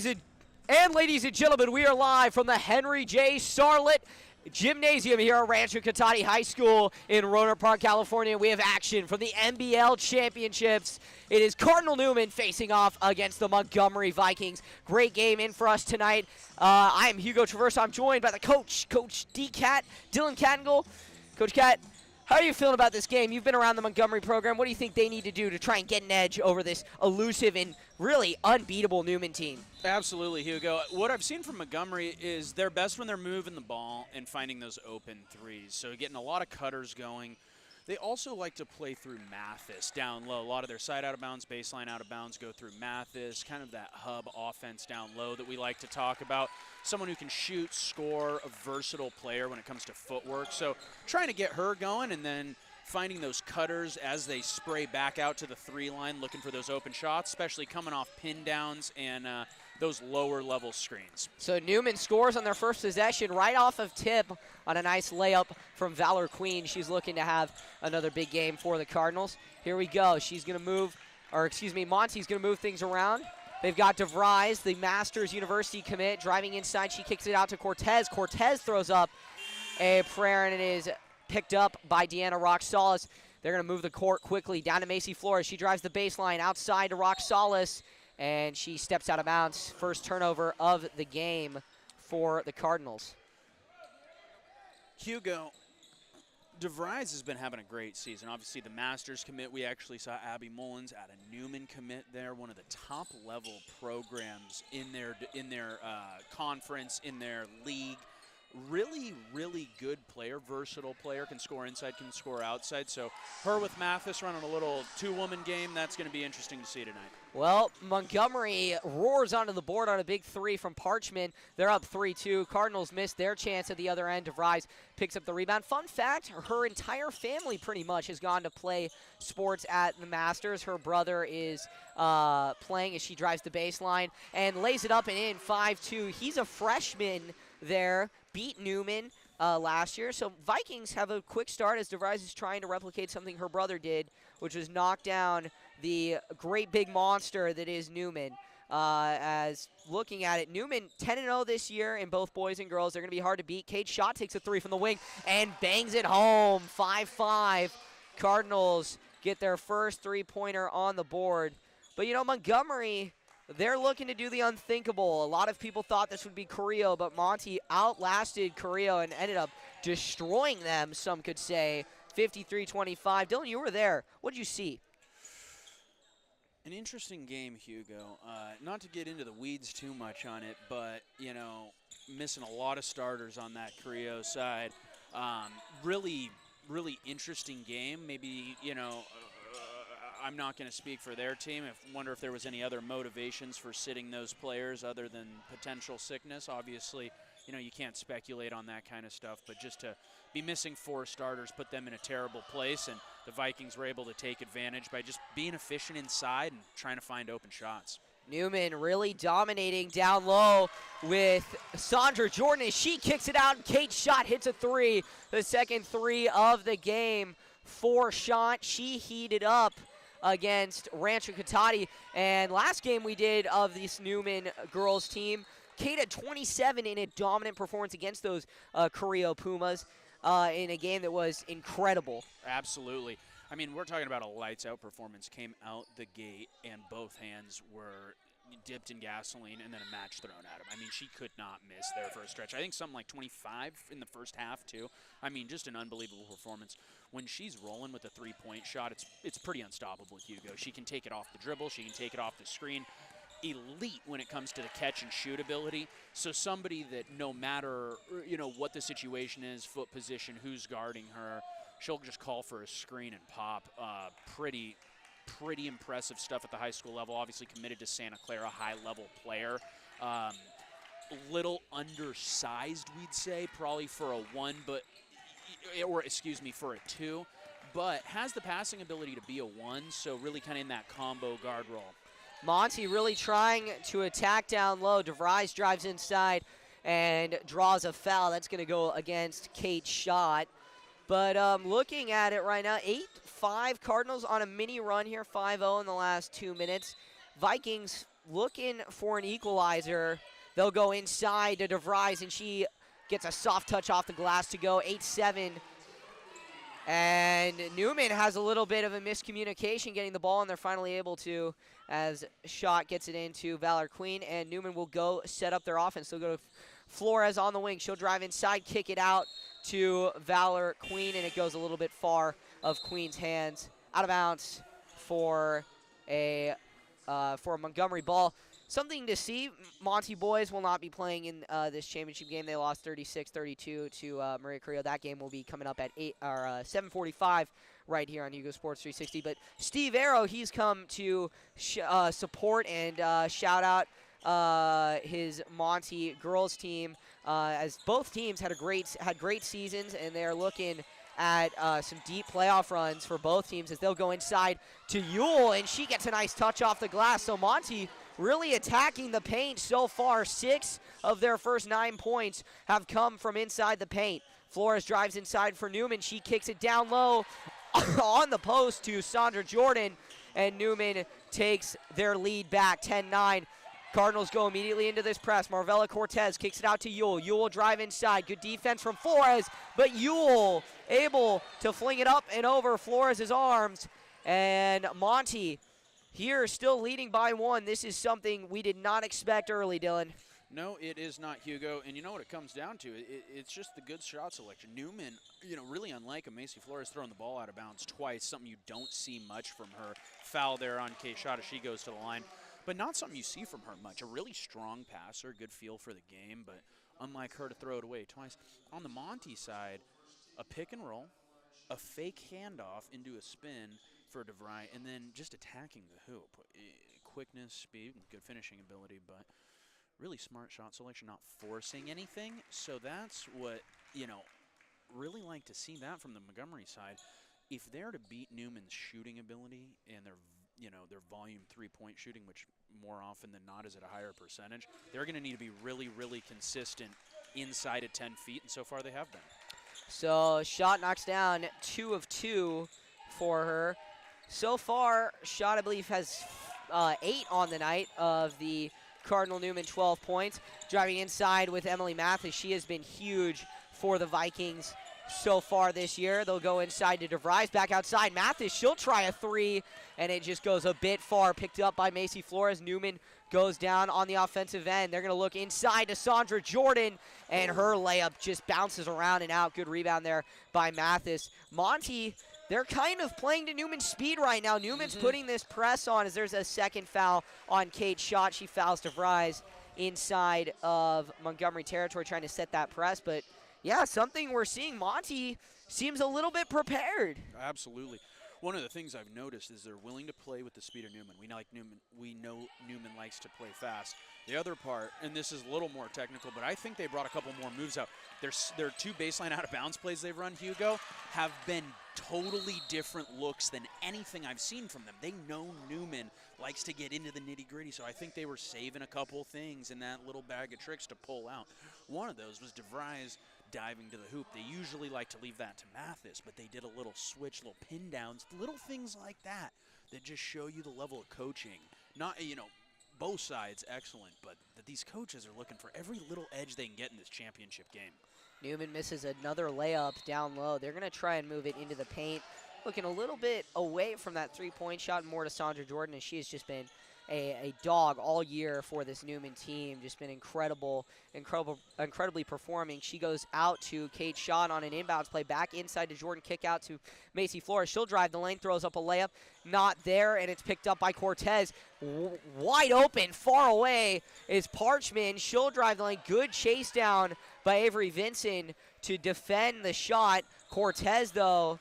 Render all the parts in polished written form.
And ladies and gentlemen, we are live from the Henry J. Sarlett Gymnasium here at Rancho Cotati High School in Rohnert Park, California. We have action from the NBL Championships. It is Cardinal Newman facing off against the Montgomery Vikings. Great game in for us tonight. I am Hugo Traverso. I'm joined by the coach, Coach D-Cat, Dylan Cattingle. Coach Cat, how are you feeling about this game? You've been around the Montgomery program. What do you think they need to do to try and get an edge over this elusive and really unbeatable Newman team? Absolutely, Hugo. What I've seen from Montgomery is they're best when they're moving the ball and finding those open threes. So getting a lot of cutters going. They also like to play through Mathis down low. A lot of their side out of bounds, baseline out of bounds go through Mathis, kind of that hub offense down low that we like to talk about. Someone who can shoot, score, a versatile player when it comes to footwork. So trying to get her going and then finding those cutters as they spray back out to the three line, looking for those open shots, especially coming off pin downs and those lower level screens. So Newman scores on their first possession right off of tip on a nice layup from Valor Queen. She's looking to have another big game for the Cardinals. Here we go. She's going to move, or excuse me, Monty's going to move things around. They've got DeVries, the Masters University commit, driving inside. She kicks it out to Cortez. Cortez throws up a prayer, and it is picked up by Deanna Roxalis. They're going to move the court quickly down to Macy Flores. She drives the baseline outside to Roxalis, and she steps out of bounds. First turnover of the game for the Cardinals. Hugo, DeVries has been having a great season. Obviously, the Masters commit, we actually saw Abby Mullins at a Newman commit there, one of the top-level programs in their conference, in their league. Really, really good player, versatile player, can score inside, can score outside. So her with Mathis running a little two-woman game, that's going to be interesting to see tonight. Well, Montgomery roars onto the board on a big three from Parchman. They're up 3-2. Cardinals missed their chance at the other end. DeVries picks up the rebound. Fun fact, her entire family pretty much has gone to play sports at the Masters. Her brother is playing as she drives the baseline and lays it up and in, 5-2. He's a freshman there, beat Newman last year. So Vikings have a quick start as DeVries is trying to replicate something her brother did, which was knock down the great big monster that is Newman. As looking at it, Newman 10-0 this year in both boys and girls. They're going to be hard to beat. Kate Schott takes a three from the wing and bangs it home, 5-5. Cardinals get their first three-pointer on the board. But, you know, Montgomery, they're looking to do the unthinkable. A lot of people thought this would be Carrillo, but Monty outlasted Carrillo and ended up destroying them, some could say, 53-25. Dylan, you were there. What did you see? An interesting game, Hugo. Not to get into the weeds too much on it, but, you know, missing a lot of starters on that Carrillo side. Really, really interesting game. Maybe, you know, I'm not going to speak for their team. I wonder if there was any other motivations for sitting those players other than potential sickness. Obviously, you know, you can't speculate on that kind of stuff, but just to be missing four starters put them in a terrible place, and the Vikings were able to take advantage by just being efficient inside and trying to find open shots. Newman really dominating down low with Sandra Jordan as she kicks it out, and Kate Schott hits a three, the second three of the game for Schott. She heated up against Rancho Cotati, and last game we did of this Newman girls team, Kate had 27 in a dominant performance against those Carrillo Pumas in a game that was incredible. Absolutely. I mean, we're talking about a lights-out performance. Came out the gate, and both hands were dipped in gasoline and then a match thrown at him. I mean, she could not miss there for a stretch. I think something like 25 in the first half, too. I mean, just an unbelievable performance. When she's rolling with a three-point shot, it's pretty unstoppable, Hugo. She can take it off the dribble. She can take it off the screen. Elite when it comes to the catch and shoot ability. So somebody that no matter, you know, what the situation is, foot position, who's guarding her, she'll just call for a screen and pop. Pretty impressive stuff at the high school level. Obviously committed to Santa Clara, high-level player. Little undersized, we'd say, probably for a one, but or excuse me, for a two, but has the passing ability to be a one, so really kind of in that combo guard role. Monty really trying to attack down low. DeVries drives inside and draws a foul. That's going to go against Kate Schott. But looking at it right now, 8-5 Cardinals on a mini run here, 5-0 in the last 2 minutes. Vikings, looking for an equalizer. They'll go inside to DeVries, and she gets a soft touch off the glass to go 8-7. And Newman has a little bit of a miscommunication getting the ball, and they're finally able to, as Schott gets it into Valor Queen, and Newman will go set up their offense. They'll go to Flores on the wing. She'll drive inside, kick it out to Valor Queen, and it goes a little bit far of Queen's hands. Out of bounds for a Montgomery ball. Something to see. Monty boys will not be playing in this championship game. They lost 36-32 to Maria Carrillo. That game will be coming up at 7:45 right here on Hugo Sports 360. But Steve Arrow, he's come to support and shout out his Monty girls team, as both teams had great seasons, and they're looking at some deep playoff runs for both teams as they'll go inside to Yule, and she gets a nice touch off the glass. So Monty really attacking the paint so far. 6 of their first 9 points have come from inside the paint. Flores drives inside for Newman. She kicks it down low on the post to Sandra Jordan, and Newman takes their lead back 10-9. Cardinals go immediately into this press. Marvella Cortez kicks it out to Yule. Yule will drive inside. Good defense from Flores, but Yule able to fling it up and over Flores' arms. And Monty here still leading by 1. This is something we did not expect early, Dylan. No, it is not, Hugo. And you know what it comes down to? It's just the good shot selection. Newman, really unlike a Macy Flores throwing the ball out of bounds twice, something you don't see much from her. Foul there on Kay Shot as she goes to the line. But not something you see from her much. A really strong passer, good feel for the game, but unlike her to throw it away twice. On the Monty side, a pick and roll, a fake handoff into a spin for DeVry, and then just attacking the hoop. Quickness, speed, and good finishing ability, but really smart shot selection, not forcing anything. So that's what, really like to see that from the Montgomery side. If they're to beat Newman's shooting ability and their volume 3-point shooting, which more often than not is at a higher percentage, they're going to need to be really, really consistent inside of 10 feet, and so far they have been. So Schott knocks down 2 of 2 for her. So far, Schott, I believe, has 8 on the night of the Cardinal Newman 12 points. Driving inside with Emily Mathis. She has been huge for the Vikings so far this year. They'll go inside to DeVries, back outside. Mathis, she'll try a 3, and it just goes a bit far. Picked up by Macy Flores. Newman goes down on the offensive end. They're going to look inside to Sandra Jordan, and her layup just bounces around and out. Good rebound there by Mathis. Monty, they're kind of playing to Newman's speed right now. Newman's putting this press on as there's a second foul on Kate Schott. She fouls DeVries inside of Montgomery territory, trying to set that press, but yeah, something we're seeing. Monty seems a little bit prepared. Absolutely. One of the things I've noticed is they're willing to play with the speed of Newman. We know Newman likes to play fast. The other part, and this is a little more technical, but I think they brought a couple more moves out. Their 2 baseline out-of-bounds plays they've run, Hugo, have been totally different looks than anything I've seen from them. They know Newman likes to get into the nitty-gritty, so I think they were saving a couple things in that little bag of tricks to pull out. One of those was DeVries diving to the hoop. They usually like to leave that to Mathis, but they did a little switch, little pin downs, little things like that that just show you the level of coaching. Not, both sides excellent, but that these coaches are looking for every little edge they can get in this championship game. Newman misses another layup down low. They're going to try and move it into the paint. Looking a little bit away from that 3-point shot, more to Sandra Jordan, and she has just been a dog all year for this Newman team. Just been incredibly performing. She goes out to Kate Schott on an inbounds play, back inside to Jordan, kick out to Macy Flores. She'll drive the lane, throws up a layup, not there, and it's picked up by Cortez. Wide open, far away is Parchman. She'll drive the lane. Good chase down by Avery Vinson to defend the shot. Cortez, though,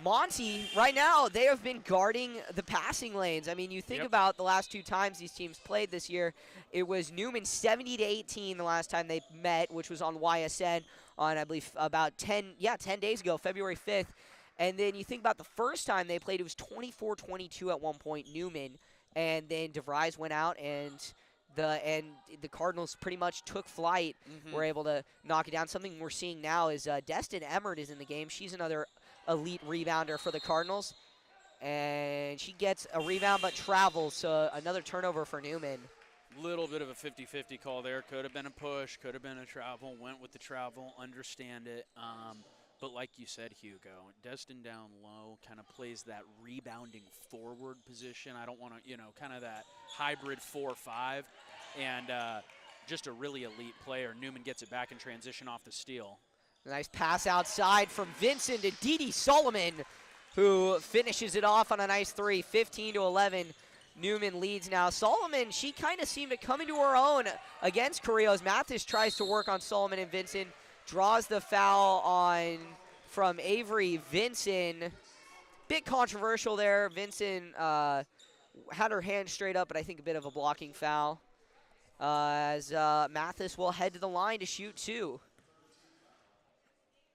Monty, right now, they have been guarding the passing lanes. I mean, you think about the last 2 times these teams played this year, it was Newman 70-18 the last time they met, which was on YSN on, I believe, about 10 days ago, February 5th. And then you think about the first time they played, it was 24-22 at one point, Newman. And then DeVries went out, and the Cardinals pretty much took flight, were able to knock it down. Something we're seeing now is Destin Emmert is in the game. She's another elite rebounder for the Cardinals, and she gets a rebound but travels, so another turnover for Newman. Little bit of a 50-50 call there. Could have been a push, could have been a travel. Went with the travel, understand it. But like you said, Hugo, Destin down low kind of plays that rebounding forward position. I don't want to, kind of that hybrid 4-5. And just a really elite player. Newman gets it back in transition off the steal. Nice pass outside from Vincent to Didi Solomon, who finishes it off on a nice three, 15-11. Newman leads now. Solomon, she kind of seemed to come into her own against Carrillo's. Mathis tries to work on Solomon, and Vincent draws the foul on from Avery. Vincent, bit controversial there. Vincent had her hand straight up, but I think a bit of a blocking foul. As Mathis will head to the line to shoot two.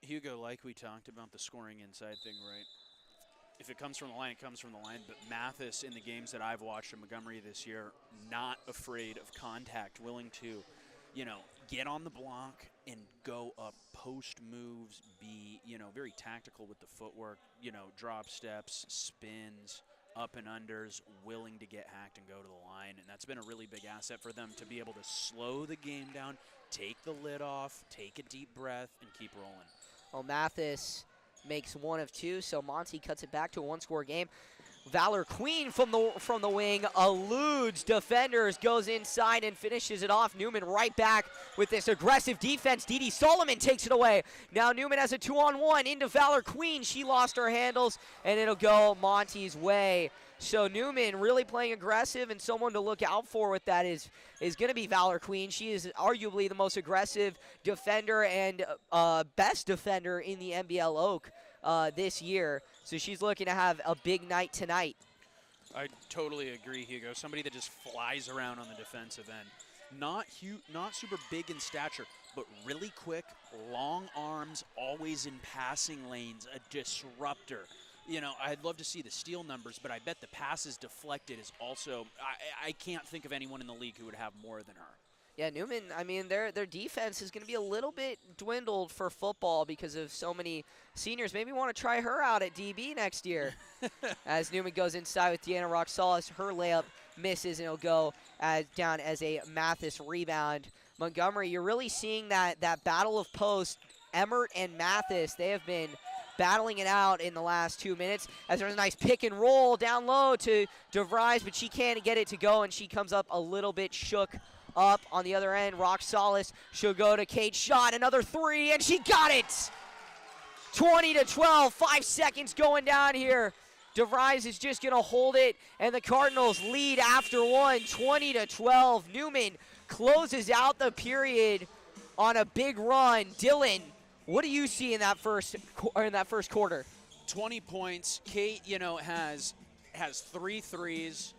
Hugo, like we talked about the scoring inside thing, right? If it comes from the line, it comes from the line. But Mathis, in the games that I've watched in Montgomery this year, not afraid of contact, willing to, get on the block and go up, post moves, be, very tactical with the footwork, drop steps, spins, up and unders, willing to get hacked and go to the line. And that's been a really big asset for them to be able to slow the game down, take the lid off, take a deep breath, and keep rolling. Well, Mathis makes one of two, so Monty cuts it back to a one-score game. Valor Queen from the wing eludes defenders, goes inside and finishes it off. Newman right back with this aggressive defense. Didi Solomon takes it away. Now Newman has a 2-on-1 into Valor Queen. She lost her handles, and it'll go Monty's way. So Newman really playing aggressive, and someone to look out for with that is going to be Valor Queen. She is arguably the most aggressive defender and best defender in the NBL Oak this year. So she's looking to have a big night tonight. I totally agree, Hugo. Somebody that just flies around on the defensive end. Not super big in stature, but really quick, long arms, always in passing lanes, a disruptor. I'd love to see the steal numbers, but I bet the passes deflected is also, I can't think of anyone in the league who would have more than her. Yeah, Newman, I mean, their defense is going to be a little bit dwindled for football because of so many seniors. Maybe want to try her out at DB next year. As Newman goes inside with Deanna Roxalis, her layup misses, and it'll go down as a Mathis rebound. Montgomery, you're really seeing that battle of post. Emmert and Mathis, they have been battling it out in the last 2 minutes, as there's a nice pick and roll down low to DeVries, but she can't get it to go, and she comes up a little bit shook up on the other end. Roxalis, she'll go to Kate Schott, another three, and she got it! 20-12, 5 seconds going down here. DeVries is just going to hold it, and the Cardinals lead after one, 20-12. Newman closes out the period on a big run. Dylan, what do you see in that first quarter? 20 points. Kate, has 3 threes,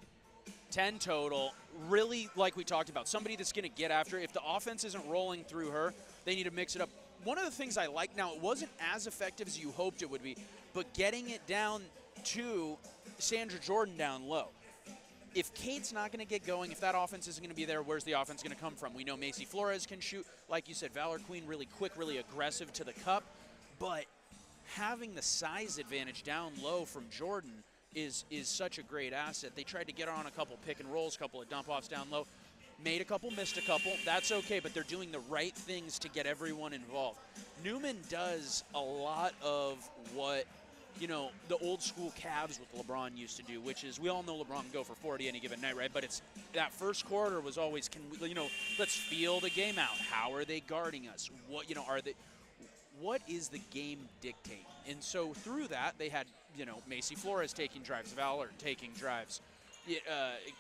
10 total. Really, like we talked about, somebody that's going to get after. If the offense isn't rolling through her, they need to mix it up. One of the things I like now, it wasn't as effective as you hoped it would be, but getting it down to Sandra Jordan down low. If Kate's not going to get going, if that offense isn't going to be there, where's the offense going to come from? We know Macy Flores can shoot. Like you said, Valor Queen really quick, really aggressive to the cup. But having the size advantage down low from Jordan is such a great asset. They tried to get on a couple pick and rolls, couple of dump-offs down low. Made a couple, missed a couple. That's okay, but they're doing the right things to get everyone involved. Newman does a lot of what the old school Cavs with LeBron used to do, which is, we all know LeBron can go for 40 any given night, right? But it's that first quarter was always, let's feel the game out. How are they guarding us? What is the game dictating? And so through that, they had, Macy Flores taking drives, Valor taking drives,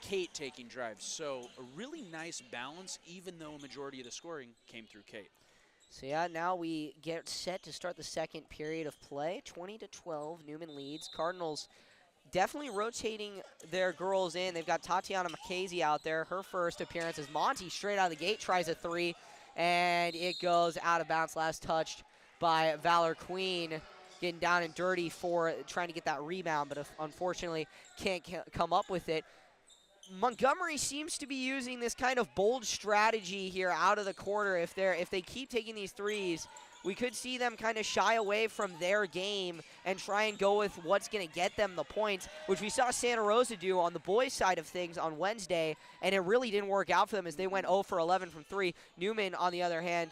Kate taking drives. So a really nice balance, even though a majority of the scoring came through Kate. So yeah, now we get set to start the second period of play. 20-12, Newman leads. Cardinals definitely rotating their girls in. They've got Tatiana McCasey out there. Her first appearance is Monty straight out of the gate, tries a three, and it goes out of bounds. Last touched by Valor Queen, getting down and dirty for trying to get that rebound, but unfortunately can't come up with it. Montgomery seems to be using this kind of bold strategy here out of the corner. If they keep taking these threes, we could see them kind of shy away from their game and try and go with what's going to get them the points, which we saw Santa Rosa do on the boys' side of things on Wednesday, and it really didn't work out for them as they went 0 for 11 from 3. Newman, on the other hand,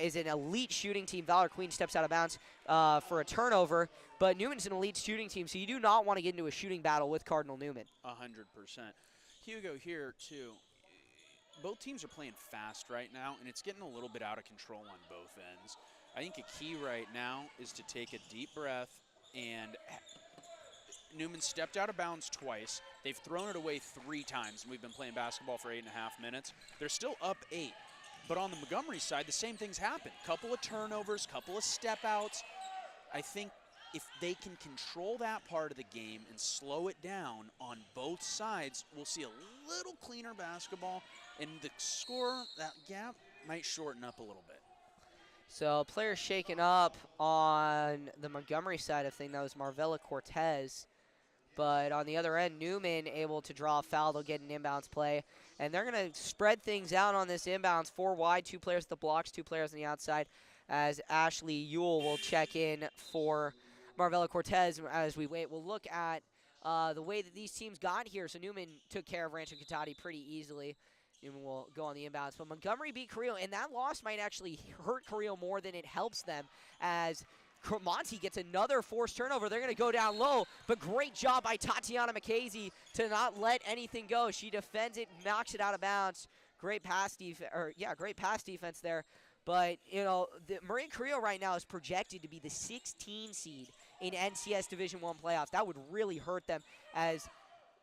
is an elite shooting team. Valor Queen steps out of bounds for a turnover, but Newman's an elite shooting team, so you do not want to get into a shooting battle with Cardinal Newman. 100%. Hugo here, too. Both teams are playing fast right now, and it's getting a little bit out of control on both ends. I think a key right now is to take a deep breath, and Newman stepped out of bounds twice. They've thrown it away 3 times, and we've been playing basketball for 8.5 minutes. They're still up 8. But on the Montgomery side, the same things happen. Couple of turnovers, couple of step outs. I think if they can control that part of the game and slow it down on both sides, we'll see a little cleaner basketball, and the score, that gap, might shorten up a little bit. So players shaken up on the Montgomery side of things. That was Marvella Cortez. But on the other end, Newman able to draw a foul. They'll get an inbounds play. And they're going to spread things out on this inbounds. 4 wide, 2 players at the blocks, 2 players on the outside, as Ashley Ewell will check in for Marvella Cortez as we wait. We'll look at the way that these teams got here. So Newman took care of Rancho Cotati pretty easily. Newman will go on the inbounds. But Montgomery beat Carrillo, and that loss might actually hurt Carrillo more than it helps them, as Monty gets another forced turnover. They're going to go down low, but great job by Tatiana McKaysey to not let anything go. She defends it, knocks it out of bounds. Great pass defense there. But, you know, Marin Carrillo right now is projected to be the 16 seed in NCS Division I playoffs. That would really hurt them, as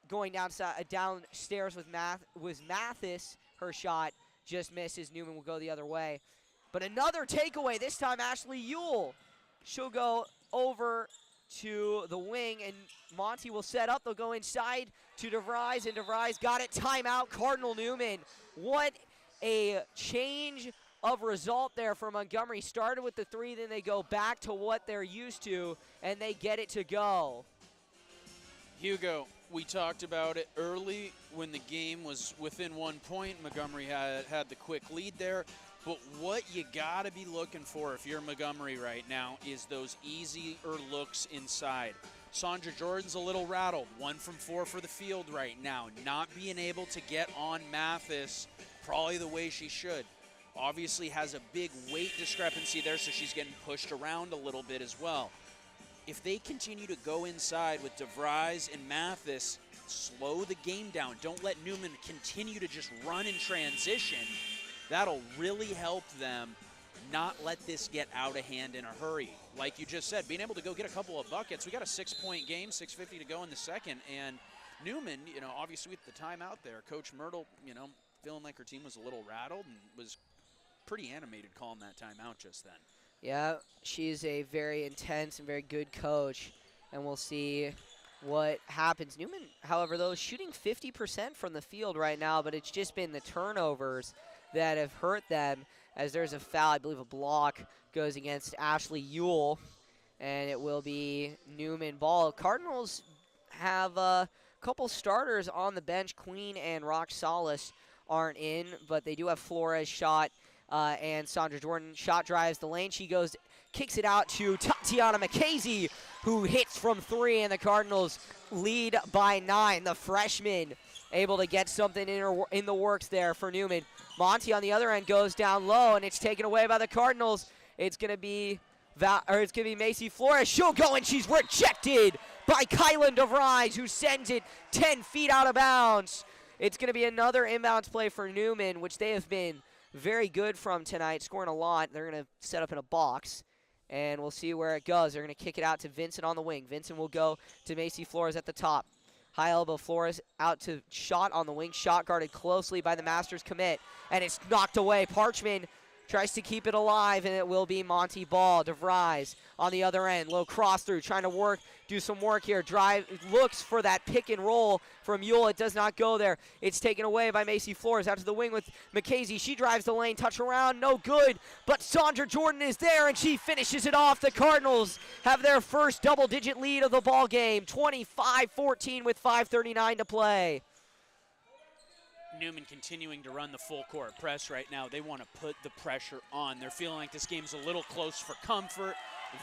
going downstairs with Mathis. Her shot just misses. Newman will go the other way. But another takeaway, this time Ashley Ewell. She'll go over to the wing, and Monty will set up. They'll go inside to DeVries, and DeVries got it. Timeout, Cardinal Newman. What a change of result there for Montgomery. Started with the 3, then they go back to what they're used to, and they get it to go. Hugo, we talked about it early when the game was within 1 point. Montgomery had the quick lead there. But what you got to be looking for if you're Montgomery right now is those easier looks inside. Sandra Jordan's a little rattled. 1 from 4 for the field right now. Not being able to get on Mathis probably the way she should. Obviously has a big weight discrepancy there, so she's getting pushed around a little bit as well. If they continue to go inside with DeVries and Mathis, slow the game down. Don't let Newman continue to just run in transition. That'll really help them not let this get out of hand in a hurry. Like you just said, being able to go get a couple of buckets. We got a 6-point game, 6:50 to go in the second. And Newman, you know, obviously with the timeout there, Coach Myrtle, you know, feeling like her team was a little rattled and was pretty animated calling that timeout just then. Yeah, she's a very intense and very good coach, and we'll see what happens. Newman, however, though, is shooting 50% from the field right now, but it's just been the turnovers that have hurt them, as there's a foul. I believe a block goes against Ashley Ewell, and it will be Newman ball. Cardinals have a couple starters on the bench. Queen and Rock Solis aren't in, but they do have Flores shot and Sandra Jordan. Shot drives the lane. She goes, kicks it out to Tatiana McKaysey, who hits from 3, and the Cardinals lead by 9. The freshman able to get something in the works there for Newman. Monty on the other end goes down low, and it's taken away by the Cardinals. It's gonna be Macy Flores. She'll go, and she's rejected by Kylan DeVries, who sends it 10 feet out of bounds. It's gonna be another inbounds play for Newman, which they have been very good from tonight, scoring a lot. They're gonna set up in a box, and we'll see where it goes. They're gonna kick it out to Vincent on the wing. Vincent will go to Macy Flores at the top. High elbow Flores out to shot on the wing. Shot guarded closely by the Masters commit, and it's knocked away. Parchman tries to keep it alive, and it will be Monty ball. DeVries on the other end. Low cross through, trying to do some work here. Drive, looks for that pick and roll from Ewell. It does not go there. It's taken away by Macy Flores. Out to the wing with McKaysey. She drives the lane, touch around, no good. But Sandra Jordan is there, and she finishes it off. The Cardinals have their first double-digit lead of the ball game. 25-14 with 5:39 to play. Newman continuing to run the full court press right now. They want to put the pressure on. They're feeling like this game's a little close for comfort.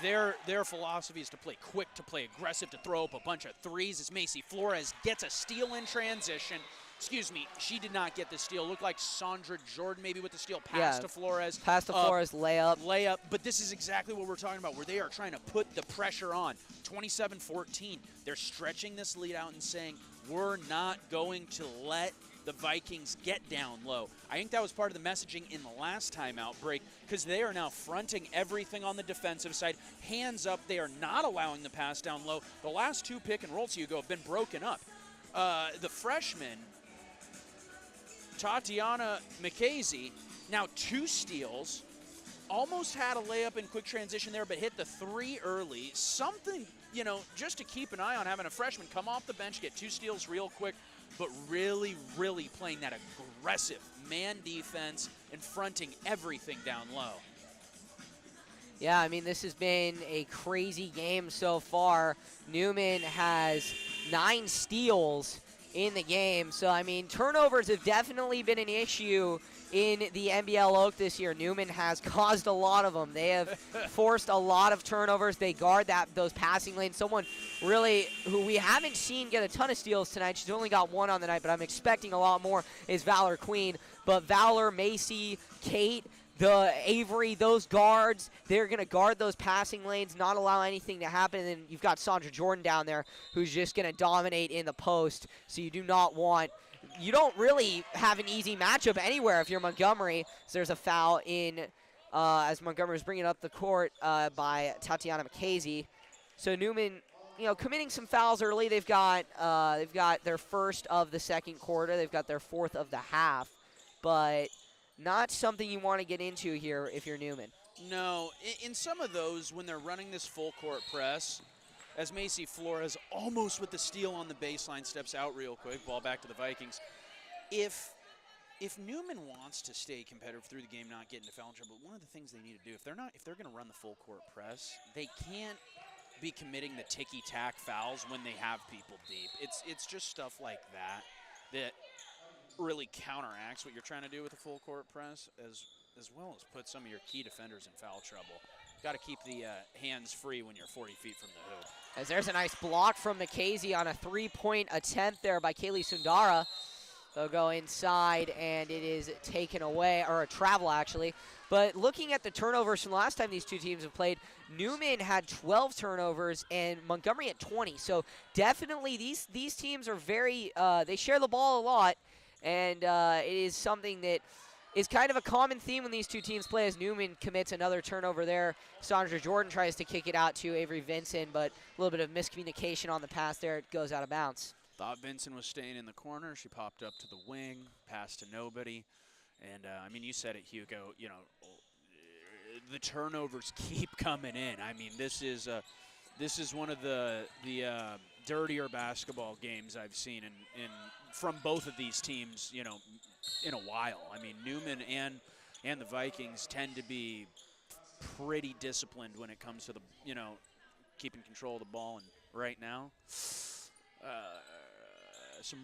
Their philosophy is to play quick, to play aggressive, to throw up a bunch of threes as Macy Flores gets a steal in transition. Excuse me, she did not get the steal. Looked like Sandra Jordan maybe with the steal. Pass to Flores. Pass to Flores, layup. Layup, but this is exactly what we're talking about, where they are trying to put the pressure on. 27-14. They're stretching this lead out and saying, we're not going to let the Vikings get down low. I think that was part of the messaging in the last timeout break, because they are now fronting everything on the defensive side. Hands up, they are not allowing the pass down low. The last two pick and rolls, Hugo, have been broken up. The freshman, Tatiana McKaysey, now 2 steals, almost had a layup in quick transition there, but hit the 3 early. Something, just to keep an eye on, having a freshman come off the bench, get 2 steals real quick, but really, really playing that aggressive man defense and fronting everything down low. Yeah, I mean, this has been a crazy game so far. Newman has 9 steals in the game. So, I mean, turnovers have definitely been an issue in the NBL Oak this year. Newman has caused a lot of them. They have forced a lot of turnovers. They guard those passing lanes. Someone really who we haven't seen get a ton of steals tonight. She's only got 1 on the night, but I'm expecting a lot more, is Valor Queen. But Valor, Macy, Kate, the Avery, those guards, they're going to guard those passing lanes, not allow anything to happen. And then you've got Sandra Jordan down there who's just going to dominate in the post. So you you don't really have an easy matchup anywhere if you're Montgomery. So there's a foul in as Montgomery's bringing up the court by Tatiana McKaysey. So Newman, committing some fouls early. They've got their first of the second quarter. They've got their 4th of the half. But not something you want to get into here if you're Newman. No, in some of those, when they're running this full court press, as Macy Flores almost with the steal on the baseline steps out real quick, ball back to the Vikings. If Newman wants to stay competitive through the game, not get into foul trouble, one of the things they need to do, if they're going to run the full court press, they can't be committing the ticky-tack fouls when they have people deep. It's just stuff like that really counteracts what you're trying to do with a full court press, as well as put some of your key defenders in foul trouble. Got to keep the hands free when you're 40 feet from the hoop. As there's a nice block from McKaysey on a 3-point attempt there by Kaylee Sundara. They'll go inside, and it is taken away, or a travel actually. But looking at the turnovers from the last time these two teams have played, Newman had 12 turnovers and Montgomery at 20. So definitely these teams are very, they share the ball a lot. And it is something that is kind of a common theme when these two teams play, as Newman commits another turnover there. Sandra Jordan tries to kick it out to Avery Vincent, but a little bit of miscommunication on the pass there. It goes out of bounds. Thought Vincent was staying in the corner. She popped up to the wing, passed to nobody. And, I mean, you said it, Hugo, the turnovers keep coming in. I mean, this is one of the dirtier basketball games I've seen from both of these teams, in a while. I mean, Newman and the Vikings tend to be pretty disciplined when it comes to the, keeping control of the ball. And right now, some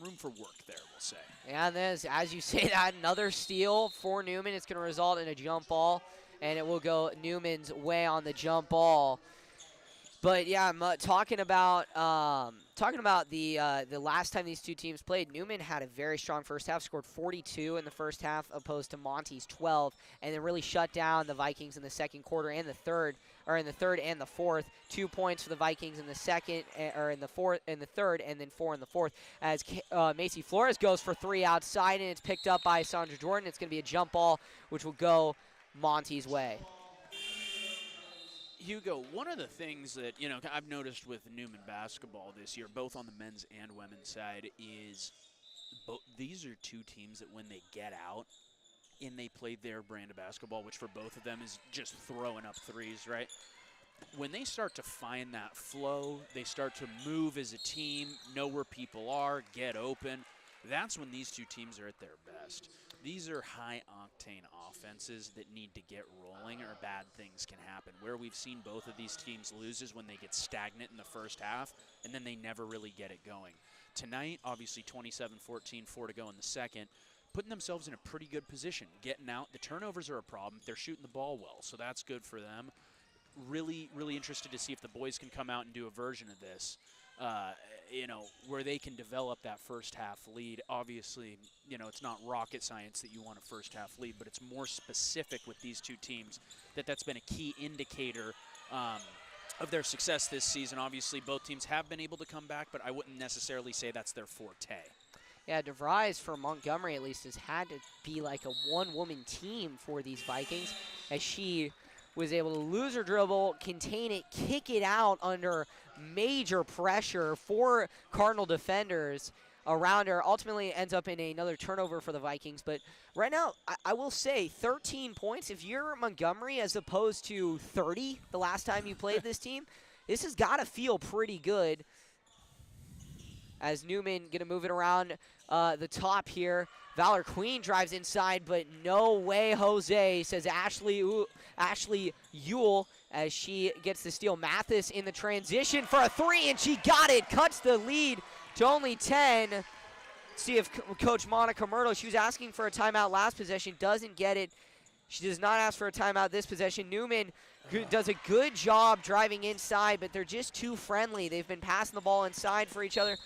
room for work there, we'll say. And there's, as you say that, another steal for Newman. It's going to result in a jump ball, and it will go Newman's way on the jump ball. But yeah, I'm talking about the last time these two teams played. Newman had a very strong first half, scored 42 in the first half, opposed to Monty's 12, and then really shut down the Vikings in the second quarter and the third and the fourth. 2 points for the Vikings in the second, or in the third, and then 4 in the fourth. As Macy Flores goes for 3 outside, and it's picked up by Sandra Jordan. It's going to be a jump ball, which will go Monty's way. Hugo, one of the things that, I've noticed with Newman basketball this year, both on the men's and women's side, is these are two teams that when they get out and they play their brand of basketball, which for both of them is just throwing up threes, right? When they start to find that flow, they start to move as a team, know where people are, get open. That's when these two teams are at their best. These are high-octane offenses that need to get rolling, or bad things can happen. Where we've seen both of these teams lose is when they get stagnant in the first half, and then they never really get it going. tonight, obviously 27-14, 4 to go in the second, putting themselves in a pretty good position, getting out. The turnovers are a problem. They're shooting the ball well, so that's good for them. Really, really interested to see if the boys can come out and do a version of this, where they can develop that first half lead. Obviously, it's not rocket science that you want a first half lead, but it's more specific with these two teams that's been a key indicator of their success this season. Obviously, both teams have been able to come back, but I wouldn't necessarily say that's their forte. Yeah, DeVries for Montgomery at least has had to be like a one-woman team for these Vikings, as she was able to lose her dribble, contain it, kick it out under major pressure for Cardinal defenders around her. Ultimately ends up in another turnover for the Vikings. But right now, I will say 13 points. If you're Montgomery as opposed to 30 the last time you played this team, this has got to feel pretty good. As Newman going to move it around the top here. Valor Queen drives inside, but no way, Jose, says Ashley Ewell, as she gets the steal. Mathis in the transition for a three, and she got it. Cuts the lead to only 10. Let's see if Coach Monica Myrtle, she was asking for a timeout last possession, doesn't get it. She does not ask for a timeout this possession. Newman does a good job driving inside, but they're just too friendly. They've been passing the ball inside for each other.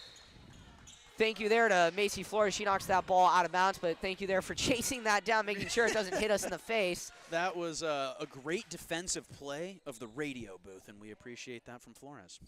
Thank you there to Macy Flores. She knocks that ball out of bounds, but thank you there for chasing that down, making sure it doesn't hit us in the face. That was a great defensive play of the radio booth, and we appreciate that from Flores.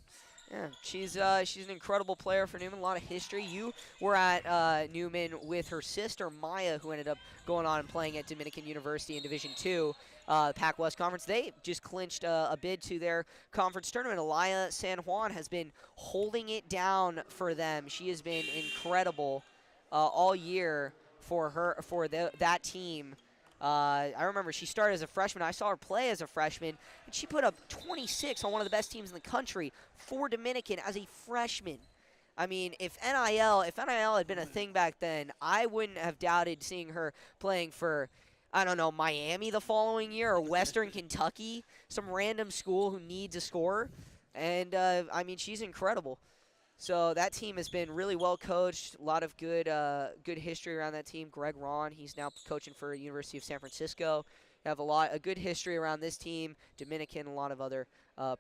Yeah, she's an incredible player for Newman, a lot of history. You were at Newman with her sister, Maya, who ended up going on and playing at Dominican University in Division II. Pac West Conference. They just clinched a bid to their conference tournament. Elia San Juan has been holding it down for them. She has been incredible all year for that team. I remember she started as a freshman. I saw her play as a freshman, and she put up 26 on one of the best teams in the country for Dominican as a freshman. I mean, if NIL had been a thing back then, I wouldn't have doubted seeing her playing for, I don't know, Miami the following year or Western Kentucky, some random school who needs a scorer. And, I mean, she's incredible. So that team has been really well coached. A lot of good history around that team. Greg Ron, he's now coaching for University of San Francisco. Have a good history around this team. Dominican, a lot of other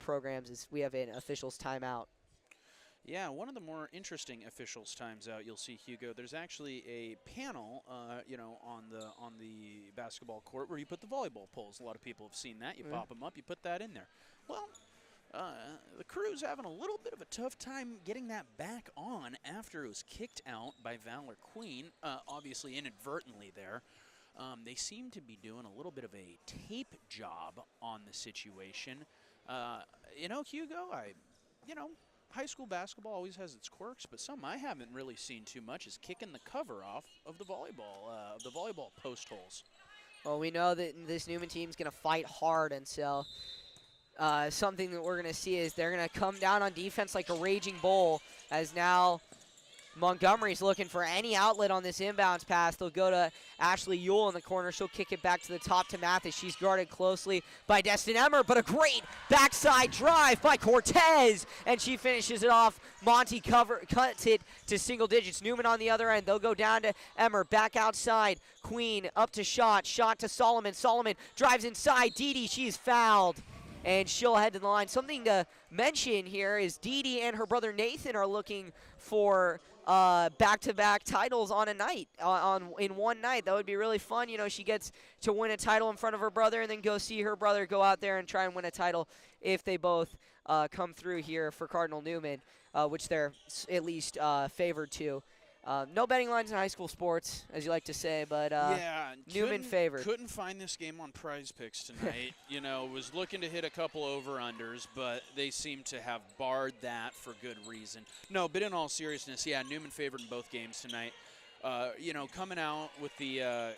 programs. We have an officials timeout. Yeah, one of the more interesting officials times out you'll see, Hugo. There's actually a panel, on the basketball court where you put the volleyball poles. A lot of people have seen that. You pop them up, you put that in there. Well, the crew's having a little bit of a tough time getting that back on after it was kicked out by Valor Queen, obviously inadvertently there. They seem to be doing a little bit of a tape job on the situation. Hugo, high school basketball always has its quirks, but something I haven't really seen too much is kicking the cover off of the volleyball post holes. Well, we know that this Newman team's going to fight hard, and so something that we're going to see is they're going to come down on defense like a raging bull, as now Montgomery's looking for any outlet on this inbounds pass. They'll go to Ashley Ewell in the corner. She'll kick it back to the top to Mathis. She's guarded closely by Destin Emmer, but a great backside drive by Cortez, and she finishes it off. Monty cuts it to single digits. Newman on the other end. They'll go down to Emmer, back outside. Queen up to shot to Solomon. Solomon drives inside. Didi, she's fouled, and she'll head to the line. Something to mention here is Didi and her brother Nathan are looking for back-to-back titles on a night, in one night. That would be really fun. She gets to win a title in front of her brother and then go see her brother go out there and try and win a title if they both come through here for Cardinal Newman, which they're at least favored to. No betting lines in high school sports, as you like to say, but Newman favored. Couldn't find this game on Prize Picks tonight. Was looking to hit a couple over-unders, but they seem to have barred that for good reason. No, but in all seriousness, yeah, Newman favored in both games tonight. Coming out with the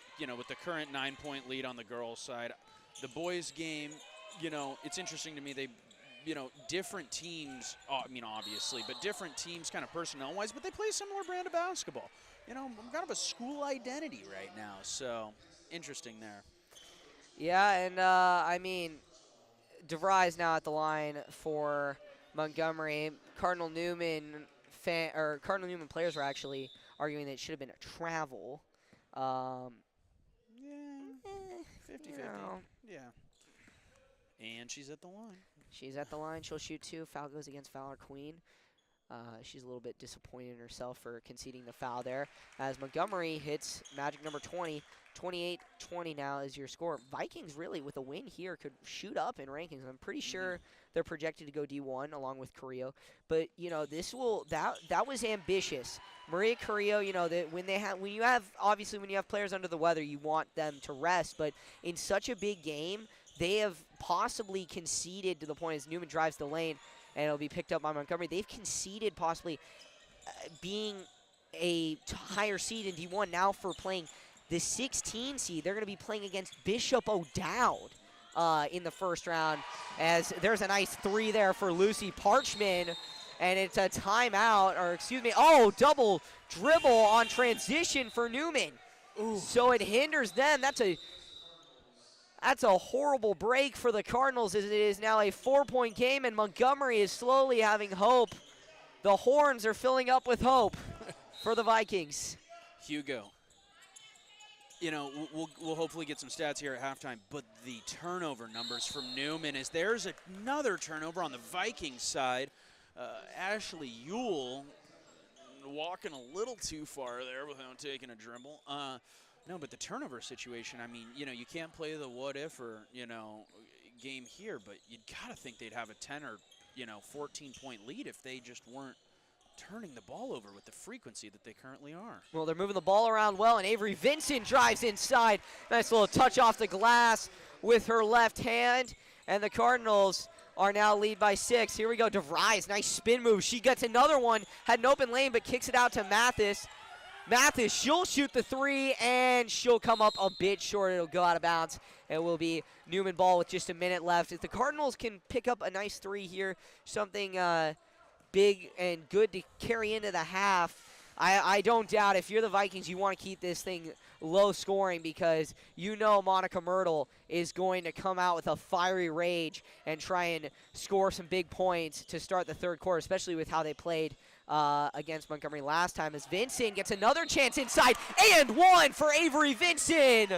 current 9-point lead on the girls' side. The boys' game, it's interesting to me. They different teams, obviously, but different teams kind of personnel-wise, but they play a similar brand of basketball. Kind of a school identity right now, so interesting there. Yeah, and, DeVries now at the line for Montgomery. Cardinal Newman Cardinal Newman players were actually arguing that it should have been a travel. Yeah, 50-50. You know. Yeah. And she's at the line. She's at the line. She'll shoot 2. Foul goes against Valor Queen. She's a little bit disappointed in herself for conceding the foul there. As Montgomery hits magic number 20. 28-20 now is your score. Vikings really, with a win here, could shoot up in rankings. I'm pretty sure they're projected to go D1 along with Carrillo. But, you know, that was ambitious. Maria Carrillo, you know, when you have players under the weather, you want them to rest. But in such a big game, they have possibly conceded to the point as Newman drives the lane, and it'll be picked up by Montgomery. They've conceded possibly being a higher seed in D1 now for playing the 16 seed. They're going to be playing against Bishop O'Dowd in the first round, as there's a nice 3 there for Lucy Parchman, and it's a timeout, or excuse me, double dribble on transition for Newman. Ooh. So it hinders them. That's a horrible break for the Cardinals, as it is now a 4-point game, and Montgomery is slowly having hope. The horns are filling up with hope for the Vikings. Hugo, you know, we'll hopefully get some stats here at halftime, but the turnover numbers from Newman, is there's another turnover on the Vikings side. Ashley Ewell walking a little too far there without taking a dribble. No, but the turnover situation, I mean, you know, you can't play the what if or, you know, game here, but you got to think they'd have a 10 or, 14-point lead if they just weren't turning the ball over with the frequency that they currently are. Well, they're moving the ball around well, and Avery Vincent drives inside. Nice little touch off the glass with her left hand, and the Cardinals are now lead by 6. Here we go, DeVries, nice spin move. She gets another one, had an open lane, but kicks it out to Mathis. Mathis, she'll shoot the 3, and she'll come up a bit short. It'll go out of bounds. It will be Newman ball with just a minute left. If the Cardinals can pick up a nice 3 here, something big and good to carry into the half, I don't doubt if you're the Vikings, you want to keep this thing low scoring, because you know Monica Myrtle is going to come out with a fiery rage and try and score some big points to start the third quarter, especially with how they played against Montgomery last time, as Vincent gets another chance inside, and 1 for Avery Vincent.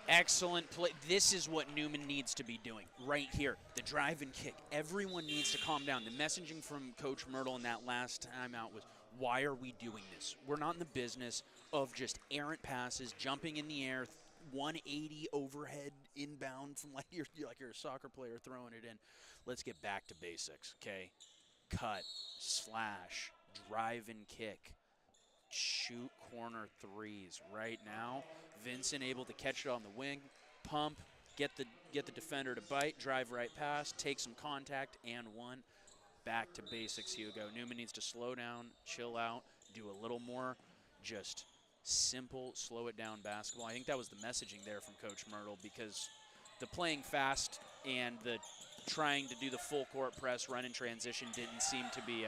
Excellent play. This is what Newman needs to be doing right here. The drive and kick. Everyone needs to calm down. The messaging from Coach Myrtle in that last timeout was, why are we doing this? We're not in the business of just errant passes, jumping in the air, 180 overhead inbound from like you're a soccer player throwing it in. Let's get back to basics, okay? Cut, slash, drive and kick, shoot corner 3s. Right now, Vincent able to catch it on the wing, pump, get the defender to bite, drive right past, take some contact, and 1. Back to basics, Hugo. Newman needs to slow down, chill out, do a little more just simple, slow it down basketball. I think that was the messaging there from Coach Myrtle, because the playing fast and the trying to do the full court press, run in transition didn't seem to be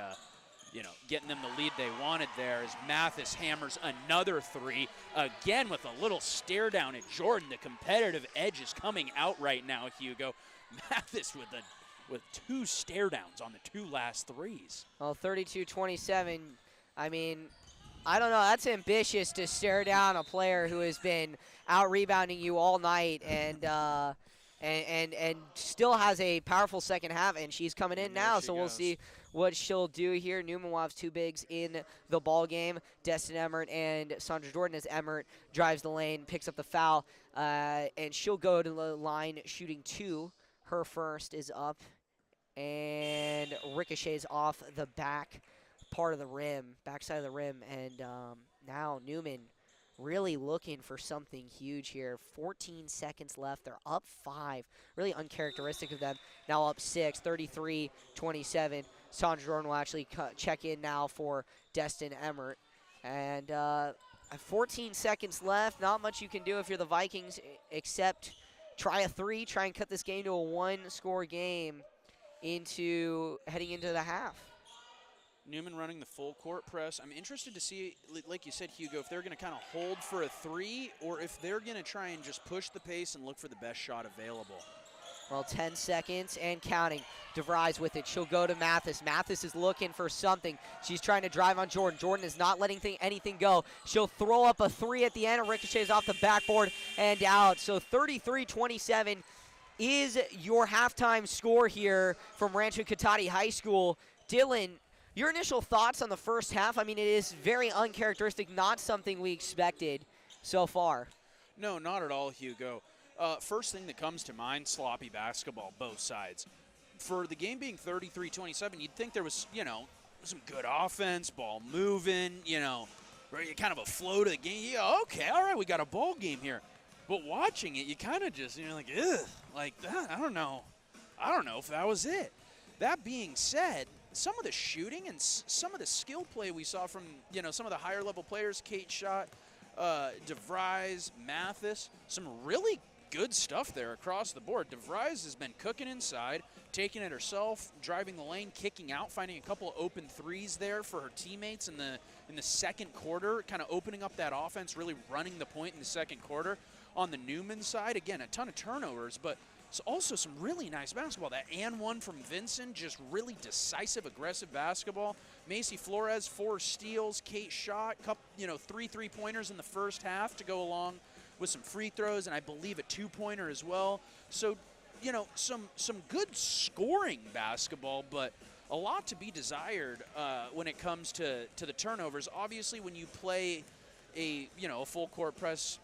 getting them the lead they wanted there, as Mathis hammers another 3, again with a little stare down at Jordan. The competitive edge is coming out right now, Hugo. Mathis with 2 stare downs on the 2 last 3s. Well, 32-27, I mean, I don't know, that's ambitious to stare down a player who has been out-rebounding you all night and still has a powerful second half, and she's coming in now, so we'll see what she'll do here. Newman will have 2 bigs in the ball game, Destin Emmert and Sandra Jordan, as Emmert drives the lane, picks up the foul, and she'll go to the line shooting 2. Her first is up and ricochets off the back part of the rim, backside of the rim, and now Newman really looking for something huge here. 14 seconds left. They're up 5. Really uncharacteristic of them. Now up 6, 33-27. Sandra Jordan will actually check in now for Destin Emmert. And 14 seconds left. Not much you can do if you're the Vikings except try a 3, try and cut this game to a 1-score game heading into the half. Newman running the full court press. I'm interested to see, like you said, Hugo, if they're going to kind of hold for a 3 or if they're going to try and just push the pace and look for the best shot available. Well, 10 seconds and counting. DeVries with it. She'll go to Mathis. Mathis is looking for something. She's trying to drive on Jordan. Jordan is not letting anything go. She'll throw up a 3 at the end. It ricochets off the backboard and out. So 33-27 is your halftime score here from Rancho Cotati High School. Dylan, your initial thoughts on the first half? I mean, it is very uncharacteristic, not something we expected so far. No, not at all, Hugo. First thing that comes to mind, sloppy basketball, both sides. For the game being 33-27, you'd think there was, some good offense, ball moving, kind of a flow to the game. Yeah, okay, all right, we got a ball game here. But watching it, you kind of just, like, ugh, like that. I don't know if that was it. That being said, some of the shooting and some of the skill play we saw from, some of the higher level players, Kate Schott, DeVries, Mathis, some really good stuff there across the board. DeVries has been cooking inside, taking it herself, driving the lane, kicking out, finding a couple of open threes there for her teammates in the second quarter, kind of opening up that offense, really running the point in the second quarter. On the Newman side, again, a ton of turnovers, but also some really nice basketball. That and one from Vincent, just really decisive, aggressive basketball. Macy Flores, 4 steals. Kate Schott, 3 3-pointers in the first half to go along with some free throws, and I believe a 2-pointer as well. So, some good scoring basketball, but a lot to be desired when it comes to the turnovers. Obviously, when you play a full court press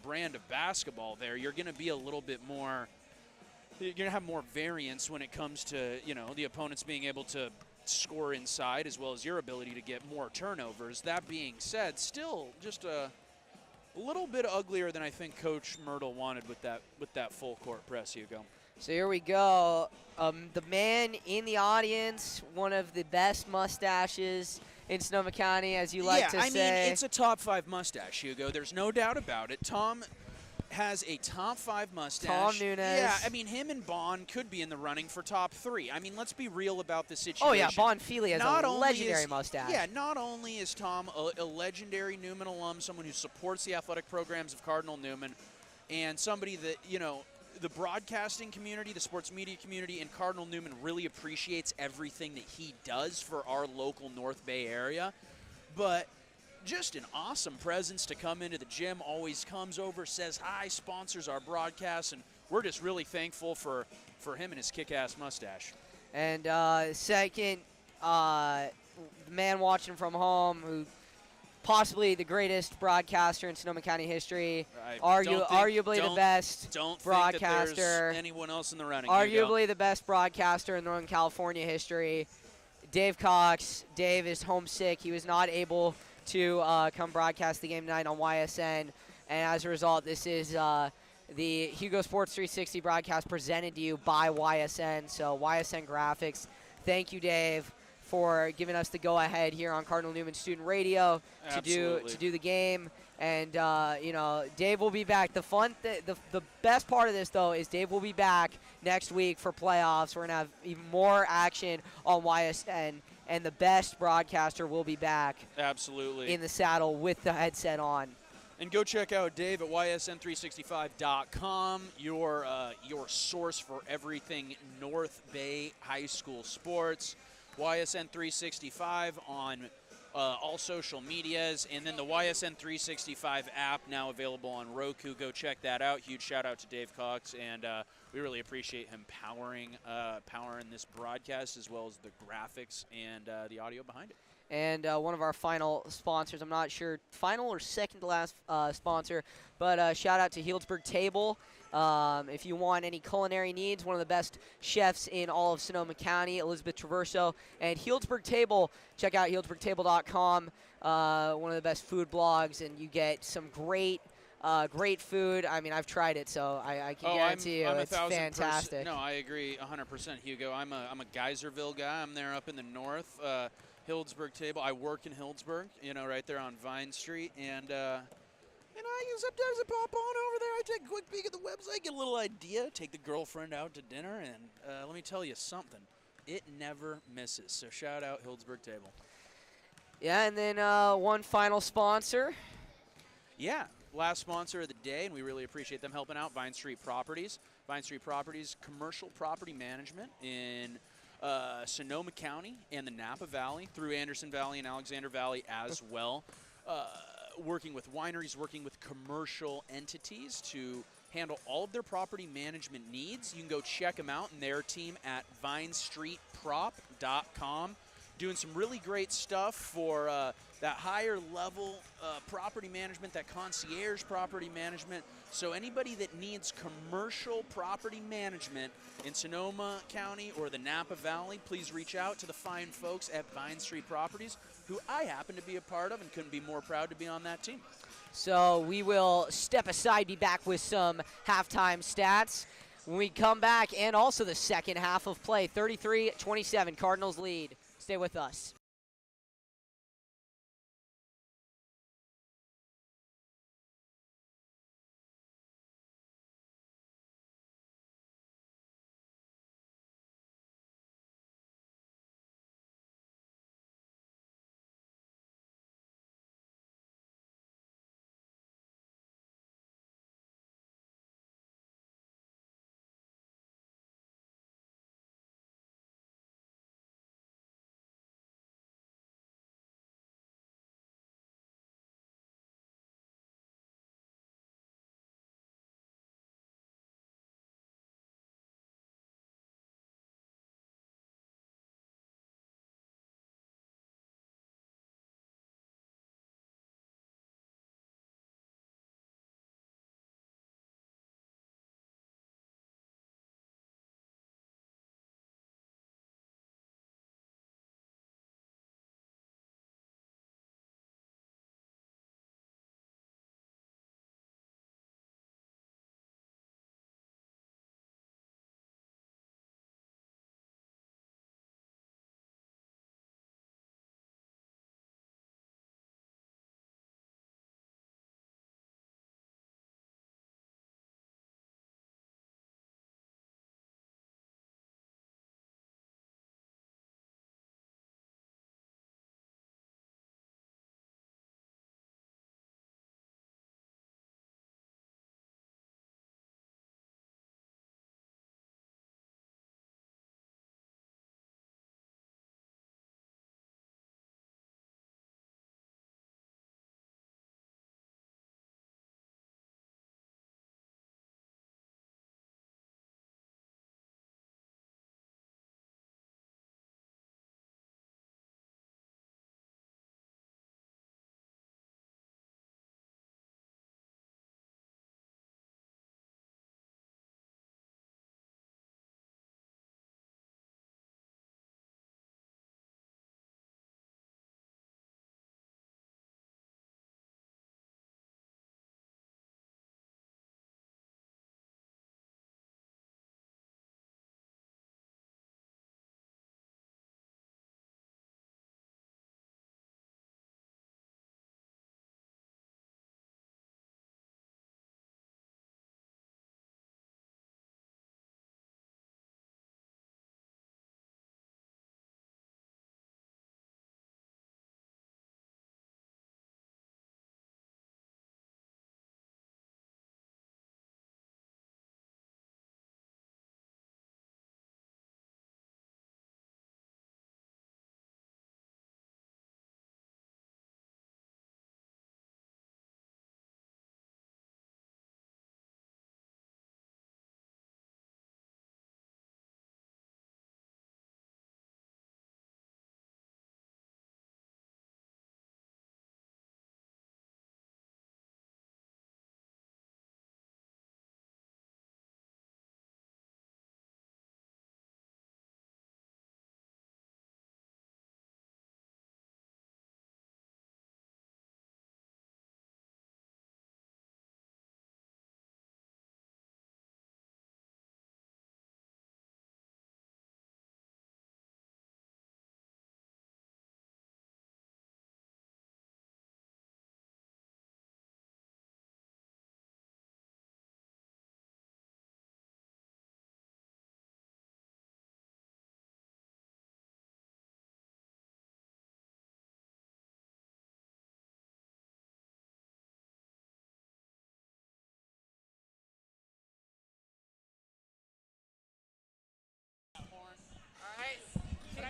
brand of basketball there, you're going to be a little bit more, you're going to have more variance when it comes to the opponents being able to score inside as well as your ability to get more turnovers. That being said, still just a little bit uglier than I think Coach Myrtle wanted with that full court press, Hugo. So here we go. The man in the audience, one of the best mustaches in Sonoma County, as you like to say. Yeah, I mean, it's a top 5 mustache, Hugo. There's no doubt about it. Tom has a top 5 mustache. Tom Nunes. Yeah, I mean, him and Bond could be in the running for top 3. I mean, let's be real about the situation. Oh, yeah, Bond Feely has a legendary mustache. Yeah, not only is Tom a legendary Newman alum, someone who supports the athletic programs of Cardinal Newman, and somebody that, the broadcasting community, the sports media community, and Cardinal Newman really appreciates everything that he does for our local North Bay area. But just an awesome presence to come into the gym, always comes over, says hi, sponsors our broadcast, and we're just really thankful for him and his kick-ass mustache. And second, the man watching from home, who possibly the greatest broadcaster in Sonoma County history, arguably the best broadcaster. Think that there's anyone else in the running. Arguably the best broadcaster in Northern California history, Dave Cox. Dave is homesick. He was not able to come broadcast the game tonight on YSN, and as a result, this is the Hugo Sports 360 broadcast presented to you by YSN. So YSN Graphics, thank you, Dave, for giving us the go-ahead here on Cardinal Newman Student Radio to do the game. And Dave will be back. The best part of this, though, is Dave will be back next week for playoffs. We're gonna have even more action on YSN, and the best broadcaster will be back. Absolutely. In the saddle with the headset on. And go check out Dave at ysn365.com, your source for everything North Bay High School sports. YSN 365 on all social medias, and then the YSN 365 app now available on Roku. Go check that out. Huge shout out to Dave Cox, and we really appreciate him powering this broadcast as well as the graphics and the audio behind it. And one of our final sponsors, I'm not sure, final or second to last sponsor, but shout out to Healdsburg Table. If you want any culinary needs, one of the best chefs in all of Sonoma County, Elizabeth Traverso, and Healdsburg Table. Check out healdsburgtable.com, one of the best food blogs, and you get some great food. I mean, I've tried it, so I can guarantee you it's fantastic. No, I agree 100%, Hugo. I'm a Geyserville guy. I'm there up in the north. Healdsburg Table. I work in Healdsburg, right there on Vine Street, and sometimes I pop on over there. I take a quick peek at the website, get a little idea, take the girlfriend out to dinner, and let me tell you something. It never misses. So shout out Healdsburg Table. Yeah, and then one final sponsor. Yeah. last sponsor of the day, and we really appreciate them helping out, Vine Street Properties. Vine Street Properties, commercial property management in Sonoma County and the Napa Valley, through Anderson Valley and Alexander Valley as well. Working with wineries, working with commercial entities to handle all of their property management needs. You can go check them out and their team at vinestreetprop.com. Doing some really great stuff for that higher level property management, that concierge property management. So anybody that needs commercial property management in Sonoma County or the Napa Valley, please reach out to the fine folks at Vine Street Properties, who I happen to be a part of and couldn't be more proud to be on that team. So we will step aside, be back with some halftime stats when we come back, and also the second half of play. 33-27, Cardinals lead. Stay with us.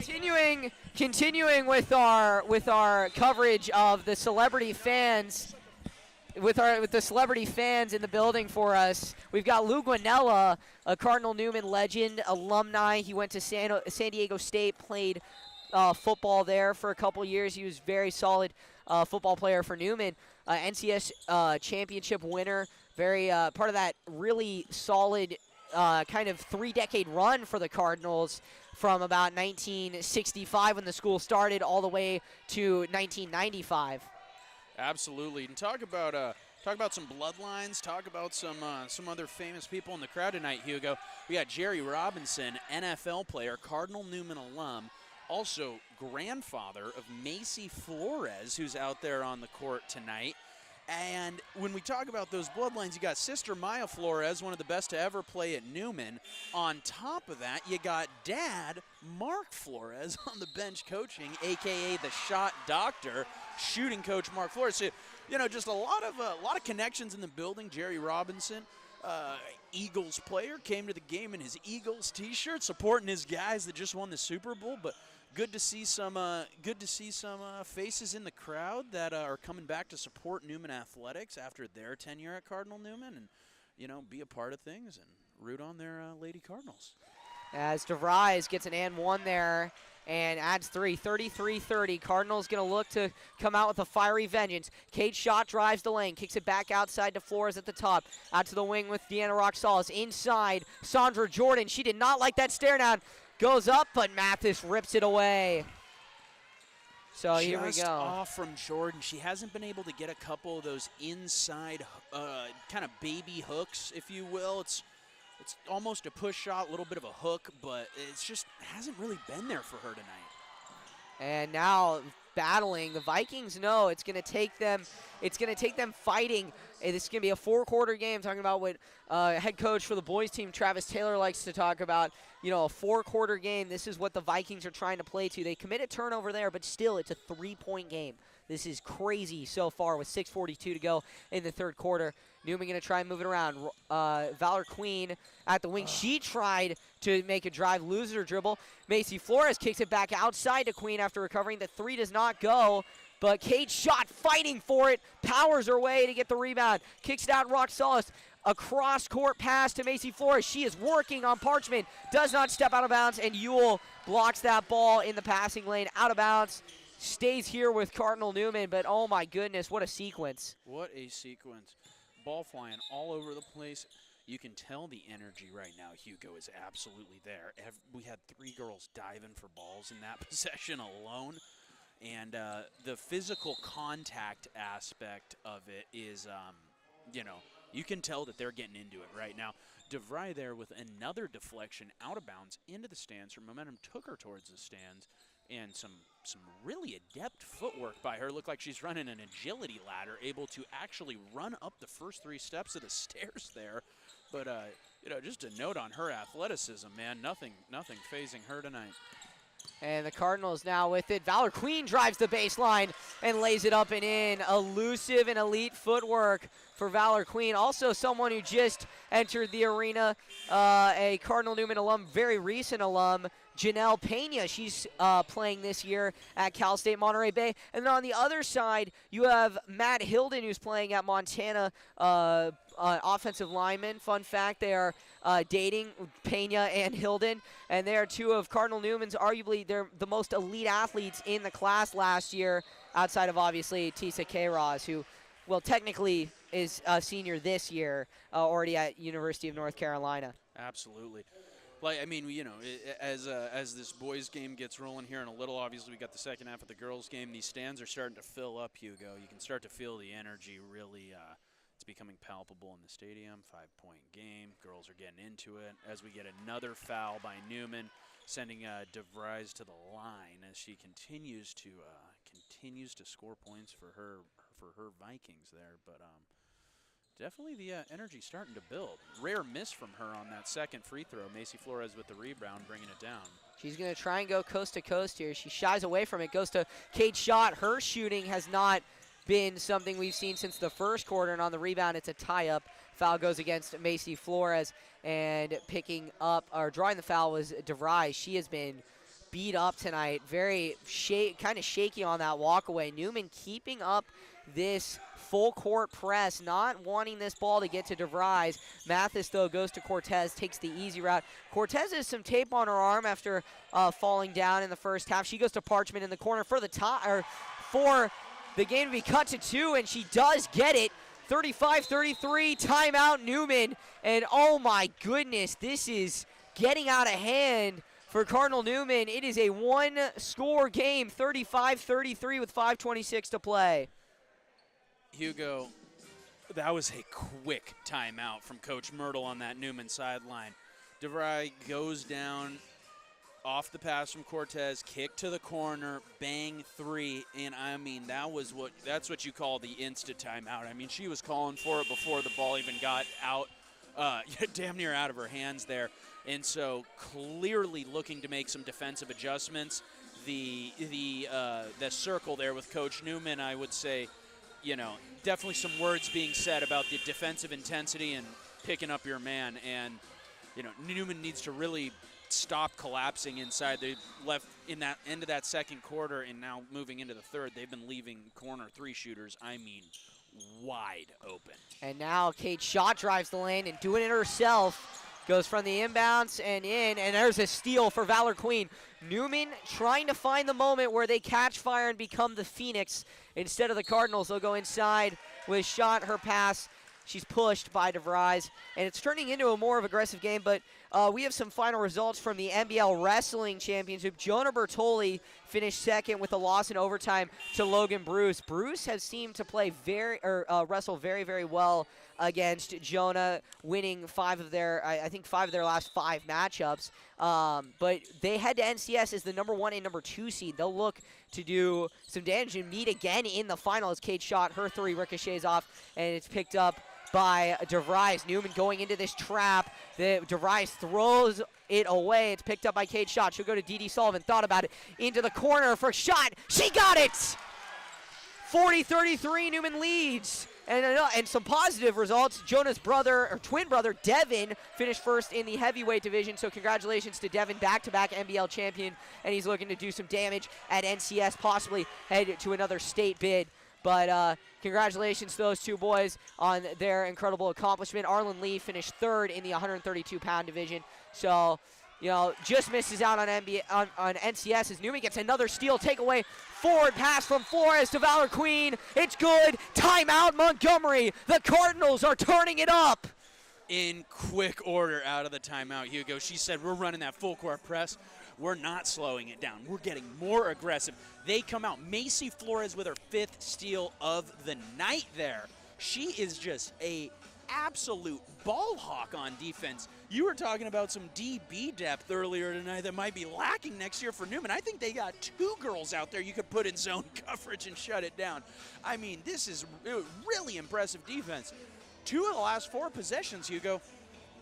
Continuing with our coverage of the celebrity fans, with the celebrity fans in the building for us. We've got Lou Guanella, a Cardinal Newman legend, alumni. He went to San Diego State, played football there for a couple years. He was very solid football player for Newman. NCS championship winner, very part of that really solid kind of 3-decade run for the Cardinals from about 1965 when the school started all the way to 1995. Absolutely, and talk about some bloodlines. Talk about some other famous people in the crowd tonight, Hugo. We got Jerry Robinson, NFL player, Cardinal Newman alum, also grandfather of Macy Flores, who's out there on the court tonight. And when we talk about those bloodlines, you got sister Maya Flores, one of the best to ever play at Newman. On top of that, you got dad Mark Flores on the bench coaching, a.k.a. the shot doctor, shooting coach Mark Flores. So, just a lot of connections in the building. Jerry Robinson, Eagles player, came to the game in his Eagles T-shirt, supporting his guys that just won the Super Bowl. But good to see some faces in the crowd that are coming back to support Newman athletics after their tenure at Cardinal Newman, and be a part of things and root on their Lady Cardinals. As DeVries gets an and one there and adds 3, 33-30. Cardinals going to look to come out with a fiery vengeance. Cade Schott drives the lane, kicks it back outside to Flores at the top. Out to the wing with Deanna Roxalis. Inside, Sandra Jordan. She did not like that stare down. Goes up, but Mathis rips it away. So here we go. Just off from Jordan. She hasn't been able to get a couple of those inside kind of baby hooks, if you will. It's almost a push shot, a little bit of a hook, but it's just hasn't really been there for her tonight. And now battling, the Vikings know it's going to take them. It's going to take them fighting. This is going to be a 4-quarter game. Talking about what head coach for the boys team Travis Taylor likes to talk about. A 4-quarter game. This is what the Vikings are trying to play to. They committed turnover there, but still, it's a 3-point game. This is crazy so far with 6:42 to go in the third quarter. Newman going to try and move it around. Valor Queen at the wing. She tried to make a drive, lose her dribble. Macy Flores kicks it back outside to Queen after recovering. The 3 does not go, but Cade Schott fighting for it. Powers her way to get the rebound. Kicks it out Roxalis. A cross-court pass to Macy Flores. She is working on Parchment. Does not step out of bounds, and Ewell blocks that ball in the passing lane. Out of bounds. Stays here with Cardinal Newman, but oh my goodness, what a sequence. What a sequence. Ball flying all over the place. You can tell the energy right now, Hugo, is absolutely there. We had 3 girls diving for balls in that possession alone. And the physical contact aspect of it is, you can tell that they're getting into it right now. DeVry there with another deflection out of bounds into the stands. Her momentum took her towards the stands. And some really adept footwork by her. Looked like she's running an agility ladder, able to actually run up the first 3 steps of the stairs there. But, just a note on her athleticism, man. Nothing phasing her tonight. And the Cardinals now with it. Valor Queen drives the baseline and lays it up and in. Elusive and elite footwork for Valor Queen. Also someone who just entered the arena, a Cardinal Newman alum, very recent alum, Janelle Pena. She's playing this year at Cal State Monterey Bay. And then on the other side, you have Matt Hilden, who's playing at Montana, offensive lineman. Fun fact, they are dating, Pena and Hilden. And they are 2 of Cardinal Newman's, arguably, they're the most elite athletes in the class last year, outside of, obviously, Tisa K-Roz, who, well, technically is a senior this year, already at University of North Carolina. Absolutely. Like, I mean, as this boys game gets rolling here in a little, obviously we got the second half of the girls game. These stands are starting to fill up, Hugo. You can start to feel the energy really, it's becoming palpable in the stadium. 5-point game. Girls are getting into it. As we get another foul by Newman, sending DeVries to the line as she continues to score points for her Vikings there. But definitely the energy starting to build. Rare miss from her on that second free throw. Macy Flores with the rebound, bringing it down. She's going to try and go coast to coast here. She shies away from it, goes to Cade Schott. Her shooting has not been something we've seen since the first quarter, and on the rebound, it's a tie-up. Foul goes against Macy Flores, and picking up or drawing the foul was DeVries. She has been beat up tonight. Very kind of shaky on that walkaway. Newman keeping up this full court press, not wanting this ball to get to DeVries. Mathis, though, goes to Cortez, takes the easy route. Cortez has some tape on her arm after falling down in the first half. She goes to Parchment in the corner for the game to be cut to 2, and she does get it. 35-33, timeout Newman. And oh my goodness, this is getting out of hand for Cardinal Newman. It is a one-score game, 35-33 with 5:26 to play. Hugo, that was a quick timeout from Coach Myrtle on that Newman sideline. DeVry goes down off the pass from Cortez, kick to the corner, bang, 3, and I mean that's what you call the instant timeout. I mean, she was calling for it before the ball even got out, damn near out of her hands there, and so clearly looking to make some defensive adjustments. The circle there with Coach Newman, I would say, definitely some words being said about the defensive intensity and picking up your man, and Newman needs to really stop collapsing inside. They left in that end of that second quarter, and now moving into the third, they've been leaving corner 3 shooters, I mean, wide open. And now Kate Schott drives the lane and doing it herself. Goes from the inbounds and in, and there's a steal for Valor Queen. Newman trying to find the moment where they catch fire and become the Phoenix instead of the Cardinals. They'll go inside with Schott, her pass. She's pushed by DeVries, and it's turning into a more of aggressive game, but we have some final results from the NBL Wrestling Championship. Jonah Bertoli finished second with a loss in overtime to Logan Bruce. Bruce has seemed to play wrestle very, very well against Jonah, winning 5 of their last 5 matchups. But they head to NCS as the number 1 and number 2 seed. They'll look to do some damage and meet again in the final as Kate Schott, her 3 ricochets off, and it's picked up by DeVries. Newman going into this trap. DeVries throws it away. It's picked up by Kate Schott. She'll go to Dee Sullivan. Thought about it. Into the corner for Schott. She got it! 40-33, Newman leads. And some positive results. Jonah's twin brother, Devin, finished first in the heavyweight division. So congratulations to Devin, back-to-back NBL champion. And he's looking to do some damage at NCS, possibly head to another state bid. But congratulations to those 2 boys on their incredible accomplishment. Arlen Lee finished 3rd in the 132-pound division. So, just misses out on NCS as Newman gets another steal. Takeaway, forward pass from Flores to Valor Queen. It's good. Timeout, Montgomery. The Cardinals are turning it up. In quick order out of the timeout, Hugo. She said, we're running that full court press. We're not slowing it down. We're getting more aggressive. They come out. Macy Flores with her 5th steal of the night there. She is just a absolute ball hawk on defense. You were talking about some DB depth earlier tonight that might be lacking next year for Newman. I think they got 2 girls out there you could put in zone coverage and shut it down. I mean, this is really impressive defense. 2 of the last 4 possessions, Hugo,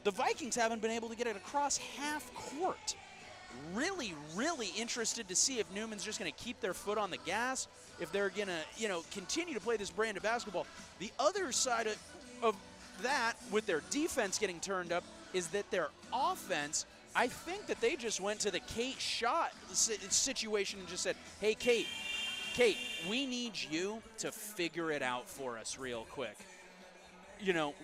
the Vikings haven't been able to get it across half court. Really, really interested to see if Newman's just going to keep their foot on the gas, if they're going to, continue to play this brand of basketball. The other side of that, with their defense getting turned up, is that their offense, I think that they just went to the Kate Schott situation and just said, hey, Kate, we need you to figure it out for us real quick.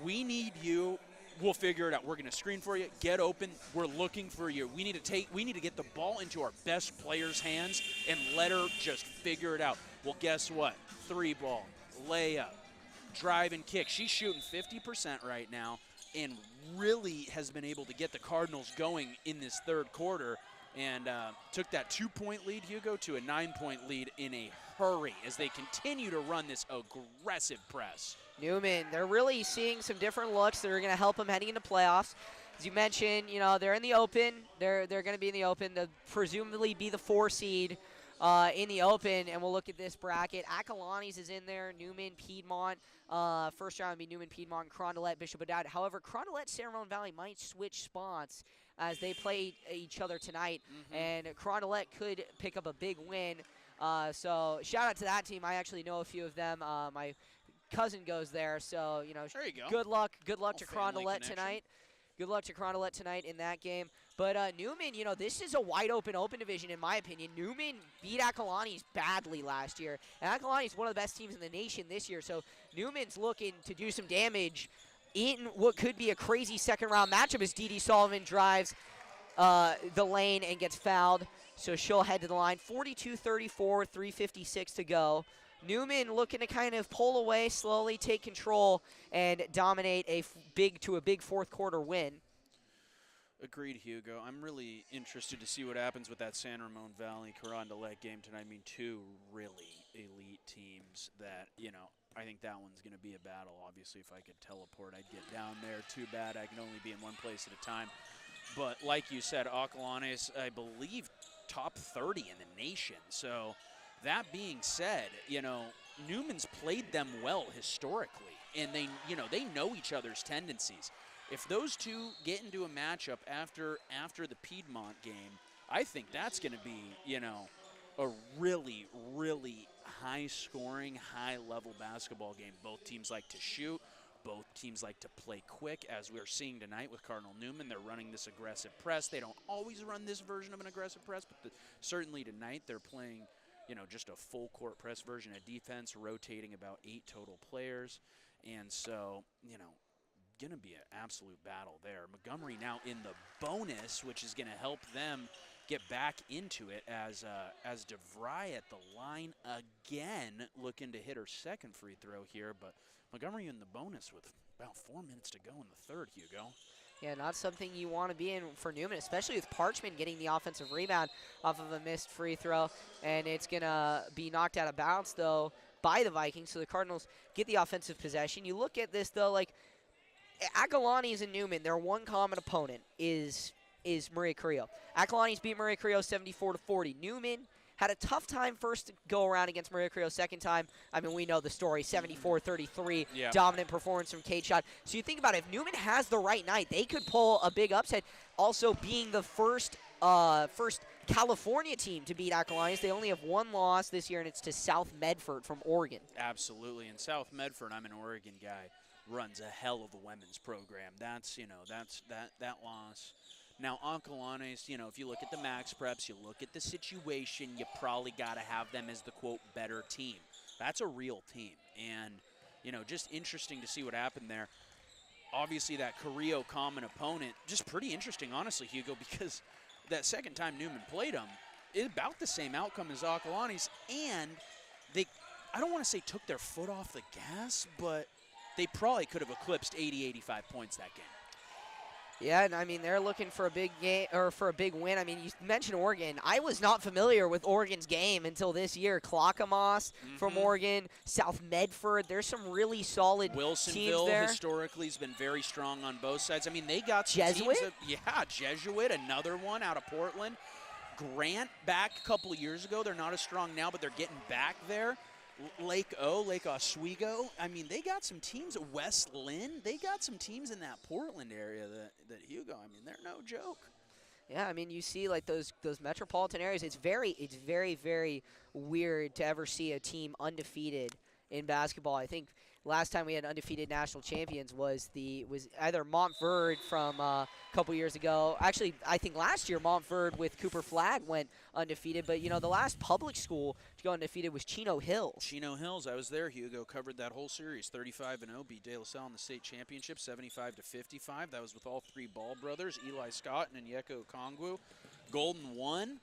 We need you. We'll figure it out. We're going to screen for you. Get open. We're looking for you. We need to get the ball into our best player's hands and let her just figure it out. Well, guess what? 3 ball, layup, drive and kick. She's shooting 50% right now and really has been able to get the Cardinals going in this 3rd quarter and took that 2-point lead, Hugo, to a 9-point lead in a hurry as they continue to run this aggressive press. Newman, they're really seeing some different looks that are going to help them heading into playoffs. As you mentioned, they're in the open. They're going to be in the open. They'll presumably be the 4 seed in the open, and we'll look at this bracket. Akalani's is in there, Newman, Piedmont. First round would be Newman, Piedmont, Carondelet, Bishop O'Dowd. However, Carondelet, San Ramon Valley might switch spots as they play each other tonight, and Carondelet could pick up a big win. So shout out to that team. I actually know a few of them. My cousin goes there, so there you go. Good luck to Carondelet tonight. Good luck to Carondelet tonight in that game. But Newman, this is a wide open division in my opinion. Newman beat Akalani's badly last year, and Akalani's one of the best teams in the nation this year. So Newman's looking to do some damage in what could be a crazy second-round matchup as Dee Sullivan drives the lane and gets fouled. So she'll head to the line. 42-34, 3:56 to go. Newman looking to kind of pull away slowly, take control, and dominate a big fourth quarter win. Agreed, Hugo. I'm really interested to see what happens with that San Ramon Valley Carondelet game tonight. I mean, two really elite teams that, I think that one's going to be a battle. Obviously, if I could teleport, I'd get down there. Too bad I can only be in one place at a time. But like you said, Acalanes, I believe, top 30 in the nation. So that being said, Newman's played them well historically, and they know each other's tendencies. If those two get into a matchup after the Piedmont game, I think that's going to be, a really, really high-scoring, high-level basketball game. Both teams like to shoot. Both teams like to play quick, as we're seeing tonight with Cardinal Newman. They're running this aggressive press. They don't always run this version of an aggressive press, but certainly tonight they're playing, just a full-court press version of defense, rotating about 8 total players. And so, going to be an absolute battle there. Montgomery now in the bonus, which is going to help them get back into it as DeVry at the line again, looking to hit her second free throw here. But Montgomery in the bonus with about 4 minutes to go in the third, Hugo. Yeah, not something you want to be in for Newman, especially with Parchman getting the offensive rebound off of a missed free throw. And it's going to be knocked out of bounds, though, by the Vikings. So the Cardinals get the offensive possession. You look at this, though, like Acalanes and Newman, their one common opponent is Maria Carrillo. Acalanes beat Maria Carrillo 74-40. Newman had a tough time first go around against Maria Carrillo. Second time, I mean, we know the story, 74-33, yeah. Dominant performance from Kate Schott. So you think about it, if Newman has the right night, they could pull a big upset. Also being the first California team to beat Acalanes. They only have one loss this year, and it's to South Medford from Oregon. Absolutely, and South Medford, I'm an Oregon guy, runs a hell of a women's program. That's, that loss. Now, Acalanes, if you look at the max preps, you look at the situation, you probably got to have them as the, quote, better team. That's a real team. And, just interesting to see what happened there. Obviously, that Carrillo common opponent, just pretty interesting, honestly, Hugo, because that second time Newman played them, it's about the same outcome as Acalanes, and they, I don't want to say took their foot off the gas, but they probably could have eclipsed 80, 85 points that game. Yeah, and I mean, they're looking for a big game or for a big win. I mean, you mentioned Oregon. I was not familiar with Oregon's game until this year. Clackamas from Oregon, South Medford. There's some really solid teams there. Historically has been very strong on both sides. I mean, they got some Jesuit? teams. Jesuit, another one out of Portland. Grant back a couple of years ago. They're not as strong now, but they're getting back there. Lake Oswego. I mean, they got some teams at West Lynn. They got some teams in that Portland area that Hugo, I mean, they're no joke. Yeah, I mean, you see like those metropolitan areas. It's very, very weird to ever see a team undefeated in basketball. I think last time we had undefeated national champions was either Montverde from a couple years ago. Actually, I think last year Montverde with Cooper Flagg went undefeated. But, the last public school to go undefeated was Chino Hills. Chino Hills, I was there, Hugo, covered that whole series. 35-0, beat De La Salle in the state championship, 75-55. That was with all three Ball brothers, Eli Scott and Nyeko Kongwu. Golden won.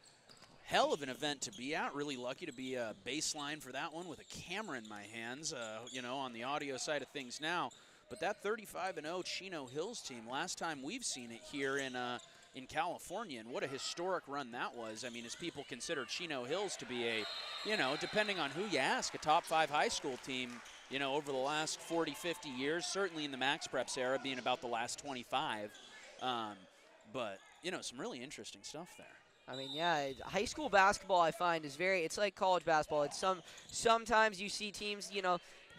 Hell of an event to be at. Really lucky to be a baseline for that one with a camera in my hands, on the audio side of things now. But that 35-0 Chino Hills team, last time we've seen it here in California, and what a historic run that was. I mean, as people consider Chino Hills to be a, depending on who you ask, a top 5 high school team, over the last 40, 50 years, certainly in the Max Preps era being about the last 25. But, some really interesting stuff there. I mean, yeah, high school basketball I find is it's like college basketball. It's sometimes you see teams,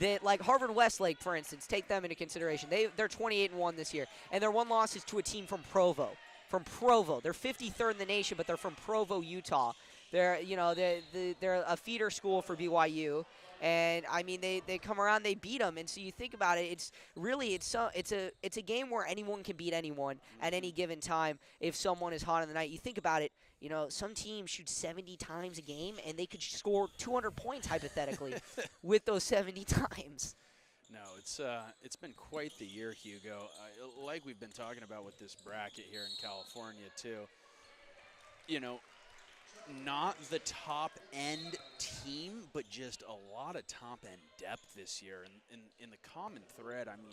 that like Harvard Westlake, for instance, take them into consideration. They're 28-1 this year, and their one loss is to a team from Provo. They're 53rd in the nation, but they're from Provo, Utah. They're, you know, they're a feeder school for BYU. And I mean, they come around, they beat them, and so you think about it. It's really it's a game where anyone can beat anyone at any given time if someone is hot in the night. You think about it. You know, some teams shoot 70 times a game, and they could score 200 points hypothetically with those 70 times. No, it's been quite the year, Hugo. Like we've been talking about with this bracket here in California too. You know, not the top-end team, but just a lot of top-end depth this year. And in the common thread, I mean,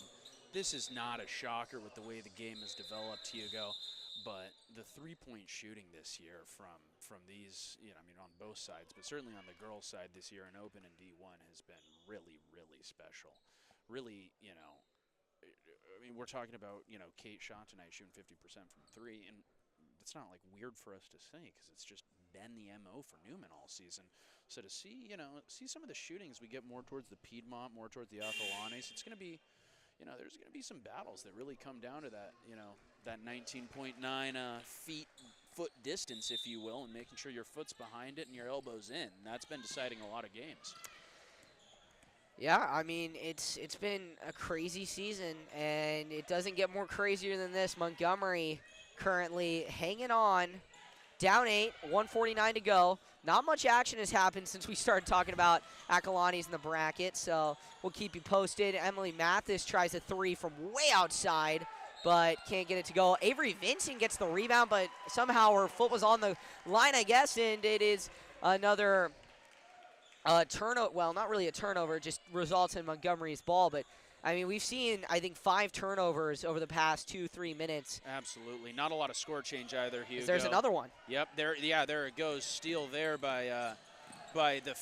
this is not a shocker with the way the game has developed, Hugo, but the three-point shooting this year from these, you know, I mean, on both sides, but certainly on the girls' side this year in Open and D1 has been really, really special. Really, you know, I mean, we're talking about, you know, Kate shot tonight shooting 50% from three, and it's not like weird for us to say because it's just been the MO for Newman all season. So to see, you know, some of the shootings we get more towards the Piedmont, more towards the Acalanes, it's going to be, you know, there's going to be some battles that really come down to that, you know, that 19.9 foot distance, if you will, and making sure your foot's behind it and your elbow's in. That's been deciding a lot of games. Yeah, I mean, it's been a crazy season, and it doesn't get more crazier than this. Montgomery currently hanging on, down 8, 1:49 to go. Not much action has happened since we started talking about Acalanes in the bracket, so we'll keep you posted. Emily Mathis tries a three from way outside, but can't get it to go. Avery Vincent gets the rebound, but somehow her foot was on the line, I guess, and it is another turnover. Well, not really a turnover, just results in Montgomery's ball, but I mean, we've seen, I think, 5 turnovers over the past 2-3 minutes. Absolutely. Not a lot of score change either, Hugo. There's another one. Yep. There it goes. Steal there by the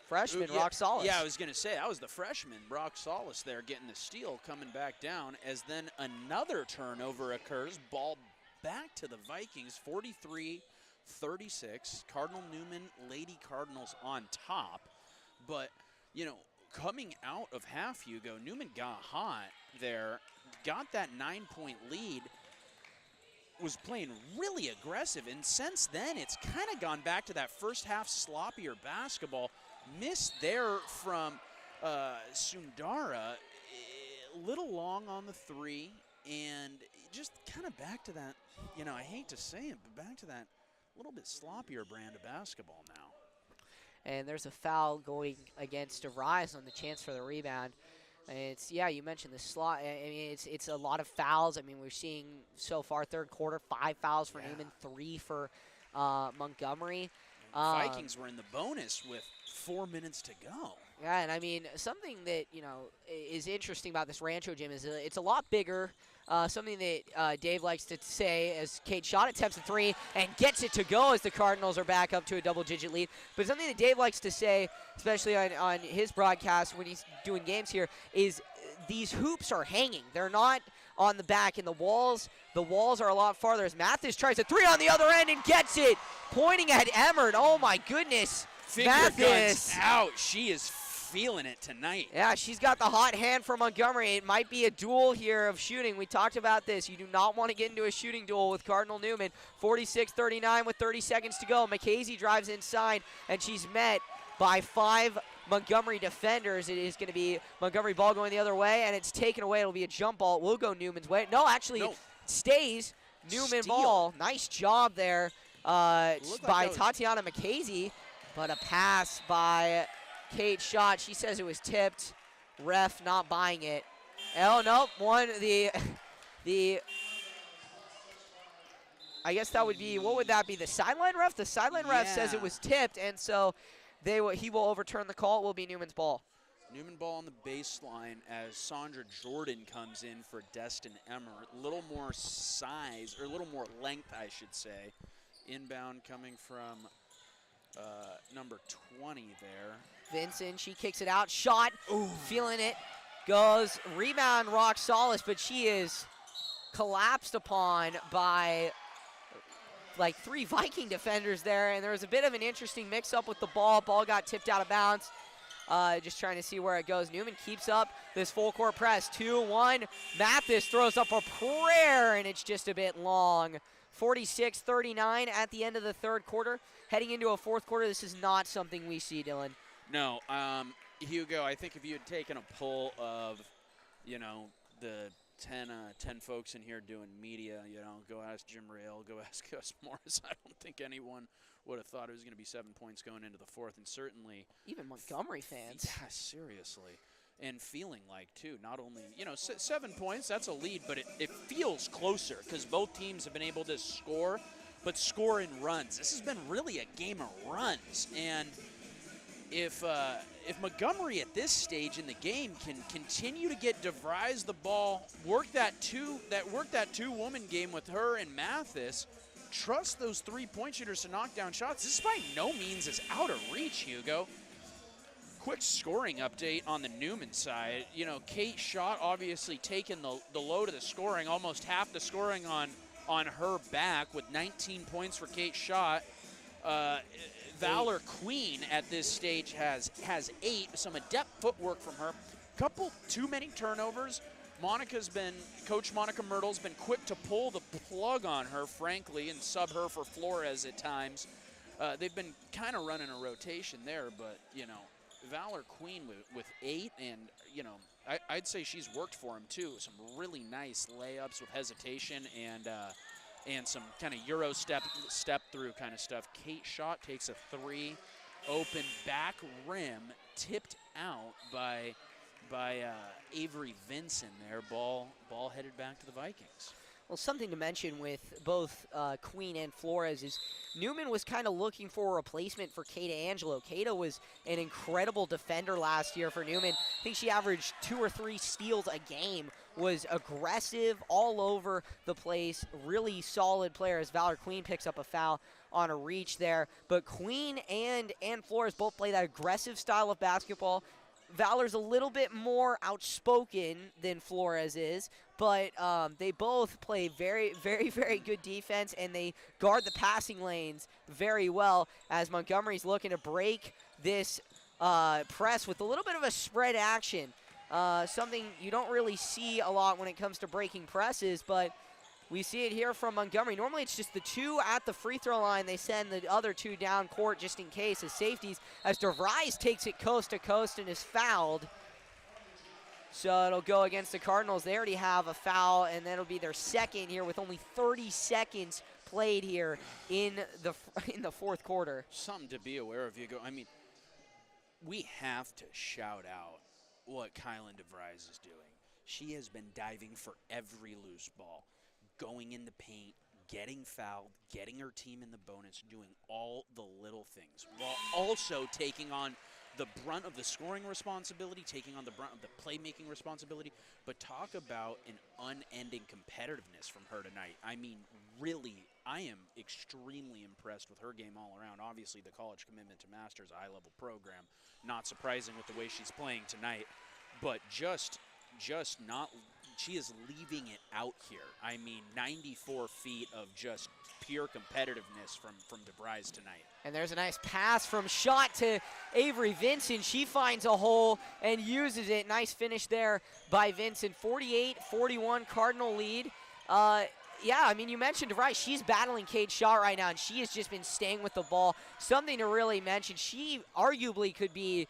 freshman, Rock Solis. Yeah, I was going to say, that was the freshman, Rock Solis there, getting the steal, coming back down, as then another turnover occurs. Ball back to the Vikings, 43-36. Cardinal Newman, Lady Cardinals on top. But, you know, coming out of half, Hugo, Newman got hot there, got that 9-point lead, was playing really aggressive, and since then it's kind of gone back to that first half sloppier basketball. Missed there from Sundara, a little long on the three, and just kind of back to that, you know, I hate to say it, but back to that little bit sloppier brand of basketball now. And there's a foul going against DeVries on the chance for the rebound. And it's, yeah, you mentioned the slot. I mean, it's a lot of fouls. I mean, we're seeing so far third quarter 5 fouls for Newman, 3 for Montgomery. Vikings were in the bonus with 4 minutes to go. Yeah, and I mean, something that, you know, is interesting about this Rancho gym is it's a lot bigger. Something that Dave likes to say as Kate shot attempts a 3 and gets it to go as the Cardinals are back up to a double-digit lead. But something that Dave likes to say, especially on his broadcast when he's doing games here, is these hoops are hanging. They're not on the back, and the walls are a lot farther. As Mathis tries a 3 on the other end and gets it, pointing at Emmert. Oh, my goodness. Finger Mathis. guns out. She is feeling it tonight. Yeah, she's got the hot hand for Montgomery. It might be a duel here of shooting. We talked about this. You do not want to get into a shooting duel with Cardinal Newman. 46-39 with 30 seconds to go. McKaysey drives inside, and she's met by 5 Montgomery defenders. It is going to be Montgomery ball going the other way, and it's taken away. It'll be a jump ball. It will go Newman's way. No, actually, it stays. Newman Steal. ball. Nice job there by like Tatiana McKaysey, but a pass by Kate Schott. She says it was tipped. Ref not buying it. Oh, nope. I guess that would be, what would that be? The sideline ref? The sideline ref says it was tipped, and so he will overturn the call. It will be Newman's ball. Newman ball on the baseline as Sandra Jordan comes in for Destin Emmert. A little more size, or a little more length, I should say. Inbound coming from number 20 there. Vincent, she kicks it out. Shot, feeling it. Goes, rebound, Rock Solis, but she is collapsed upon by like 3 Viking defenders there, and there was a bit of an interesting mix-up with the ball. Ball got tipped out of bounds. Just trying to see where it goes. Newman keeps up this full-court press. 2-1. Mathis throws up a prayer, and it's just a bit long 46-39 at the end of the third quarter. Heading into a fourth quarter, this is not something we see, Dylan. No, Hugo, I think if you had taken a poll of, the 10 folks in here doing media, go ask Jim Rail, go ask Gus Morris, I don't think anyone would have thought it was going to be 7 points going into the fourth, and certainly even Montgomery fans. Yeah, seriously. And feeling like, too, not only, 7 points, that's a lead, but it feels closer because both teams have been able to score, but score in runs. This has been really a game of runs, and if Montgomery at this stage in the game can continue to get DeVries the ball, work that two-woman game with her and Mathis, trust those three-point shooters to knock down shots, this by no means is out of reach, Hugo. Quick scoring update on the Newman side. Kate Schott obviously taking the load of the scoring, almost half the scoring on her back with 19 points for Kate Schott. Valor Queen at this stage has 8, some adept footwork from her. Couple too many turnovers. Coach Monica Myrtle's been quick to pull the plug on her, frankly, and sub her for Flores at times. They've been kind of running a rotation there, but, Valor Queen with 8, and, I'd say she's worked for him, too. Some really nice layups with hesitation and some kind of Euro step through kind of stuff. Kate Schott takes a 3, open back rim, tipped out by Avery Vinson there. Ball headed back to the Vikings. Well, something to mention with both Queen and Flores is Newman was kind of looking for a replacement for Kata Angelo. Kata was an incredible defender last year for Newman. I think she averaged 2 or 3 steals a game, was aggressive all over the place, really solid player as Valor Queen picks up a foul on a reach there. But Queen and Flores both play that aggressive style of basketball. Valor's a little bit more outspoken than Flores is, but they both play very, very, very good defense, and they guard the passing lanes very well as Montgomery's looking to break this press with a little bit of a spread action. Something you don't really see a lot when it comes to breaking presses, but we see it here from Montgomery. Normally it's just the 2 at the free throw line. They send the other 2 down court just in case as safeties, as DeVries takes it coast to coast and is fouled. So it'll go against the Cardinals. They already have a foul, and that'll be their second here with only 30 seconds played here in the fourth quarter. Something to be aware of, Hugo. I mean, we have to shout out what Kylan DeVries is doing. She has been diving for every loose ball, going in the paint, getting fouled, getting her team in the bonus, doing all the little things, while also taking on the brunt of the scoring responsibility, taking on the brunt of the playmaking responsibility. But talk about an unending competitiveness from her tonight. I mean, really, I am extremely impressed with her game all around. Obviously, the college commitment to Masters, high-level program, not surprising with the way she's playing tonight, but just not. She is leaving it out here. I mean, 94 feet of just pure competitiveness from DeVries tonight. And there's a nice pass from Schott to Avery Vinson. She finds a hole and uses it. Nice finish there by Vinson. 48-41 Cardinal lead. Yeah, I mean, you mentioned DeVries. She's battling Kate Schott right now, and she has just been staying with the ball. Something to really mention, she arguably could be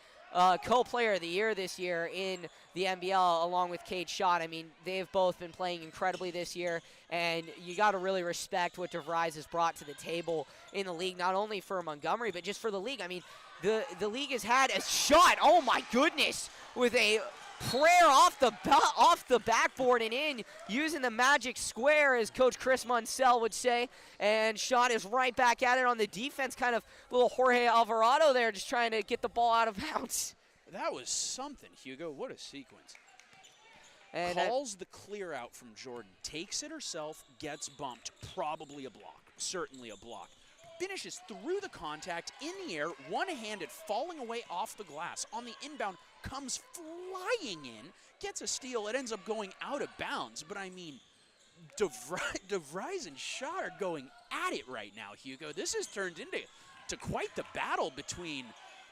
co-player of the year this year in the NBL along with Kate Schott. I mean, they've both been playing incredibly this year, and you got to really respect what DeVries has brought to the table in the league, not only for Montgomery, but just for the league. I mean, the league has had a shot, oh my goodness, with a prayer off the backboard and in, using the magic square, as Coach Chris Munsell would say. And Schott is right back at it on the defense, kind of little Jorge Alvarado there, just trying to get the ball out of bounds. That was something, Hugo. What a sequence. And calls the clear out from Jordan, takes it herself, gets bumped, probably a block, certainly a block. Finishes through the contact, in the air, one-handed, falling away off the glass. On the inbound, comes flying in, gets a steal. It ends up going out of bounds. But, I mean, DeVries and Schott are going at it right now, Hugo. This has turned into quite the battle between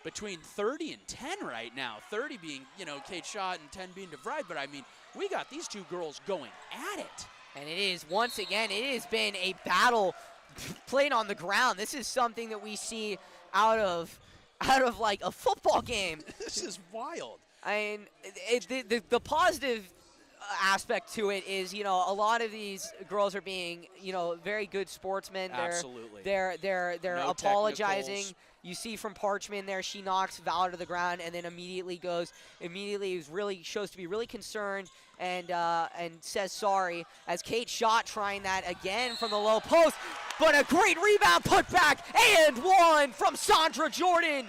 30 and 10 right now. 30 being, Kate Schott and 10 being DeVries. But, I mean, we got these two girls going at it. And it is, once again, it has been a battle played on the ground. This is something that we see out of like a football game. This is wild. I mean, the positive aspect to it is, a lot of these girls are being, very good sportsmen. Absolutely. They're No apologizing. technicals. You see from Parchman there, she knocks Valor to the ground and then immediately shows to be really concerned and says sorry, as Kate Schott trying that again from the low post, but a great rebound put back and one from Sandra Jordan.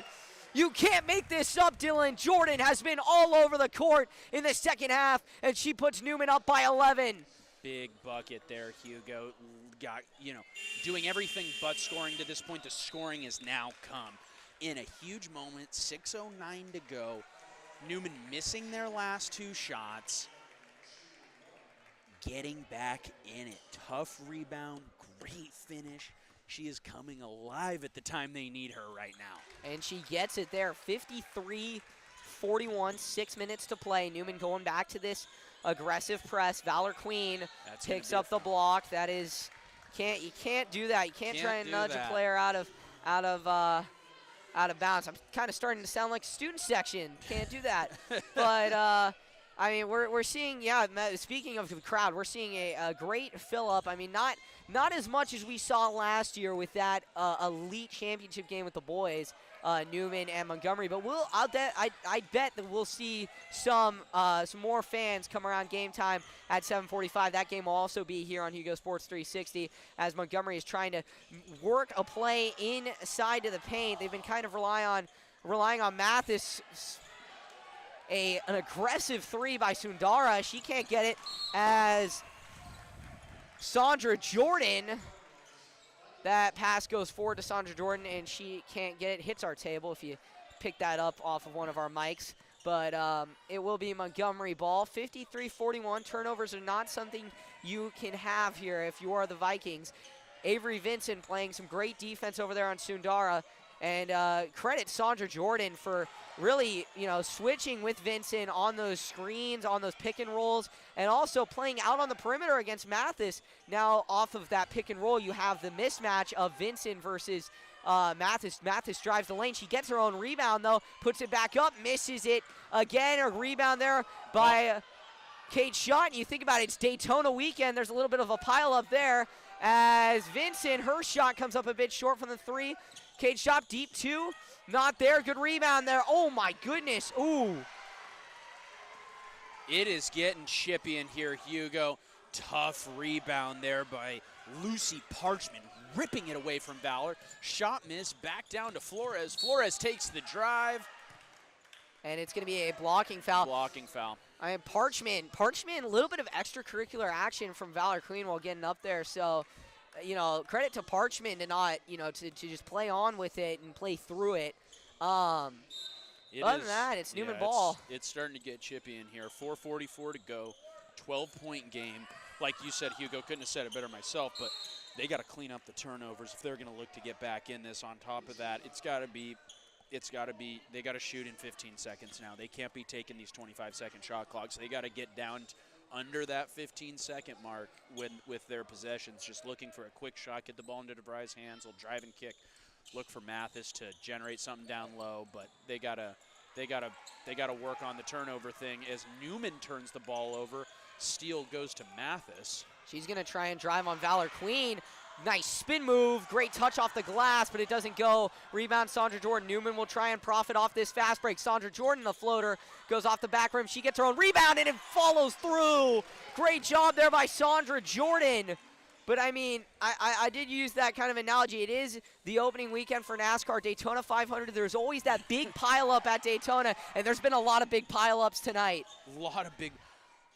You can't make this up, Dylan. Jordan has been all over the court in the second half, and she puts Newman up by 11. Big bucket there, Hugo. Got, doing everything but scoring to this point. The scoring has now come in a huge moment. 6:09 to go. Newman missing their last two shots. Getting back in it. Tough rebound, great finish. She is coming alive at the time they need her right now. And she gets it there, 53-41, 6 minutes to play. Newman going back to this aggressive press. Valor Queen picks up the block. That is, you can't do that. You can't try and nudge a player out of bounds. I'm kind of starting to sound like student section. Can't do that. But I mean, we're seeing, speaking of the crowd, we're seeing a great fill-up. I mean, not as much as we saw last year with that elite championship game with the boys, Newman and Montgomery. But I bet that we'll see some more fans come around game time at 7:45. That game will also be here on Hugo Sports 360 as Montgomery is trying to work a play inside to the paint. They've been kind of relying on Mathis. An aggressive three by Sundara. She can't get it as Sandra Jordan. That pass goes forward to Sandra Jordan, and she can't get it. Hits our table if you pick that up off of one of our mics. But it will be Montgomery ball. 53-41. Turnovers are not something you can have here if you are the Vikings. Avery Vincent playing some great defense over there on Sundara. And credit Sandra Jordan for really, switching with Vincent on those screens, on those pick and rolls, and also playing out on the perimeter against Mathis. Now, off of that pick and roll, you have the mismatch of Vincent versus Mathis. Mathis drives the lane. She gets her own rebound, though, puts it back up, misses it again. A rebound there by Kate Schott. You think about it, it's Daytona weekend. There's a little bit of a pile up there as Vincent, her shot comes up a bit short from the three. Kate Schott deep two. Not there. Good rebound there. Oh, my goodness. Ooh. It is getting chippy in here, Hugo. Tough rebound there by Lucy Parchman, ripping it away from Valor. Shot miss, back down to Flores. Flores takes the drive. And it's going to be a blocking foul. Blocking foul. I mean, Parchman, a little bit of extracurricular action from Valor Queen while getting up there. So, credit to Parchman to not, to just play on with it and play through it. Other than that, it's Newman ball. It's starting to get chippy in here. 4:44 to go. 12-point game. Like you said, Hugo, couldn't have said it better myself, but they got to clean up the turnovers if they're going to look to get back in this. On top of that, they got to shoot in 15 seconds now. They can't be taking these 25-second shot clocks. They got to get down under that 15-second mark with their possessions, just looking for a quick shot, get the ball into DeVry's hands, will drive and kick, look for Mathis to generate something down low, but they gotta work on the turnover thing as Newman turns the ball over. Steal goes to Mathis. She's gonna try and drive on Valor Queen. Nice spin move, great touch off the glass, but it doesn't go. Rebound Sandra Jordan. Newman will try and profit off this fast break. Sandra Jordan, the floater, goes off the back rim. She gets her own rebound and it follows through. Great job there by Sandra Jordan. But I mean, I did use that kind of analogy. It is the opening weekend for NASCAR, Daytona 500. There's always that big pileup at Daytona, and there's been a lot of big pileups tonight. A lot of big.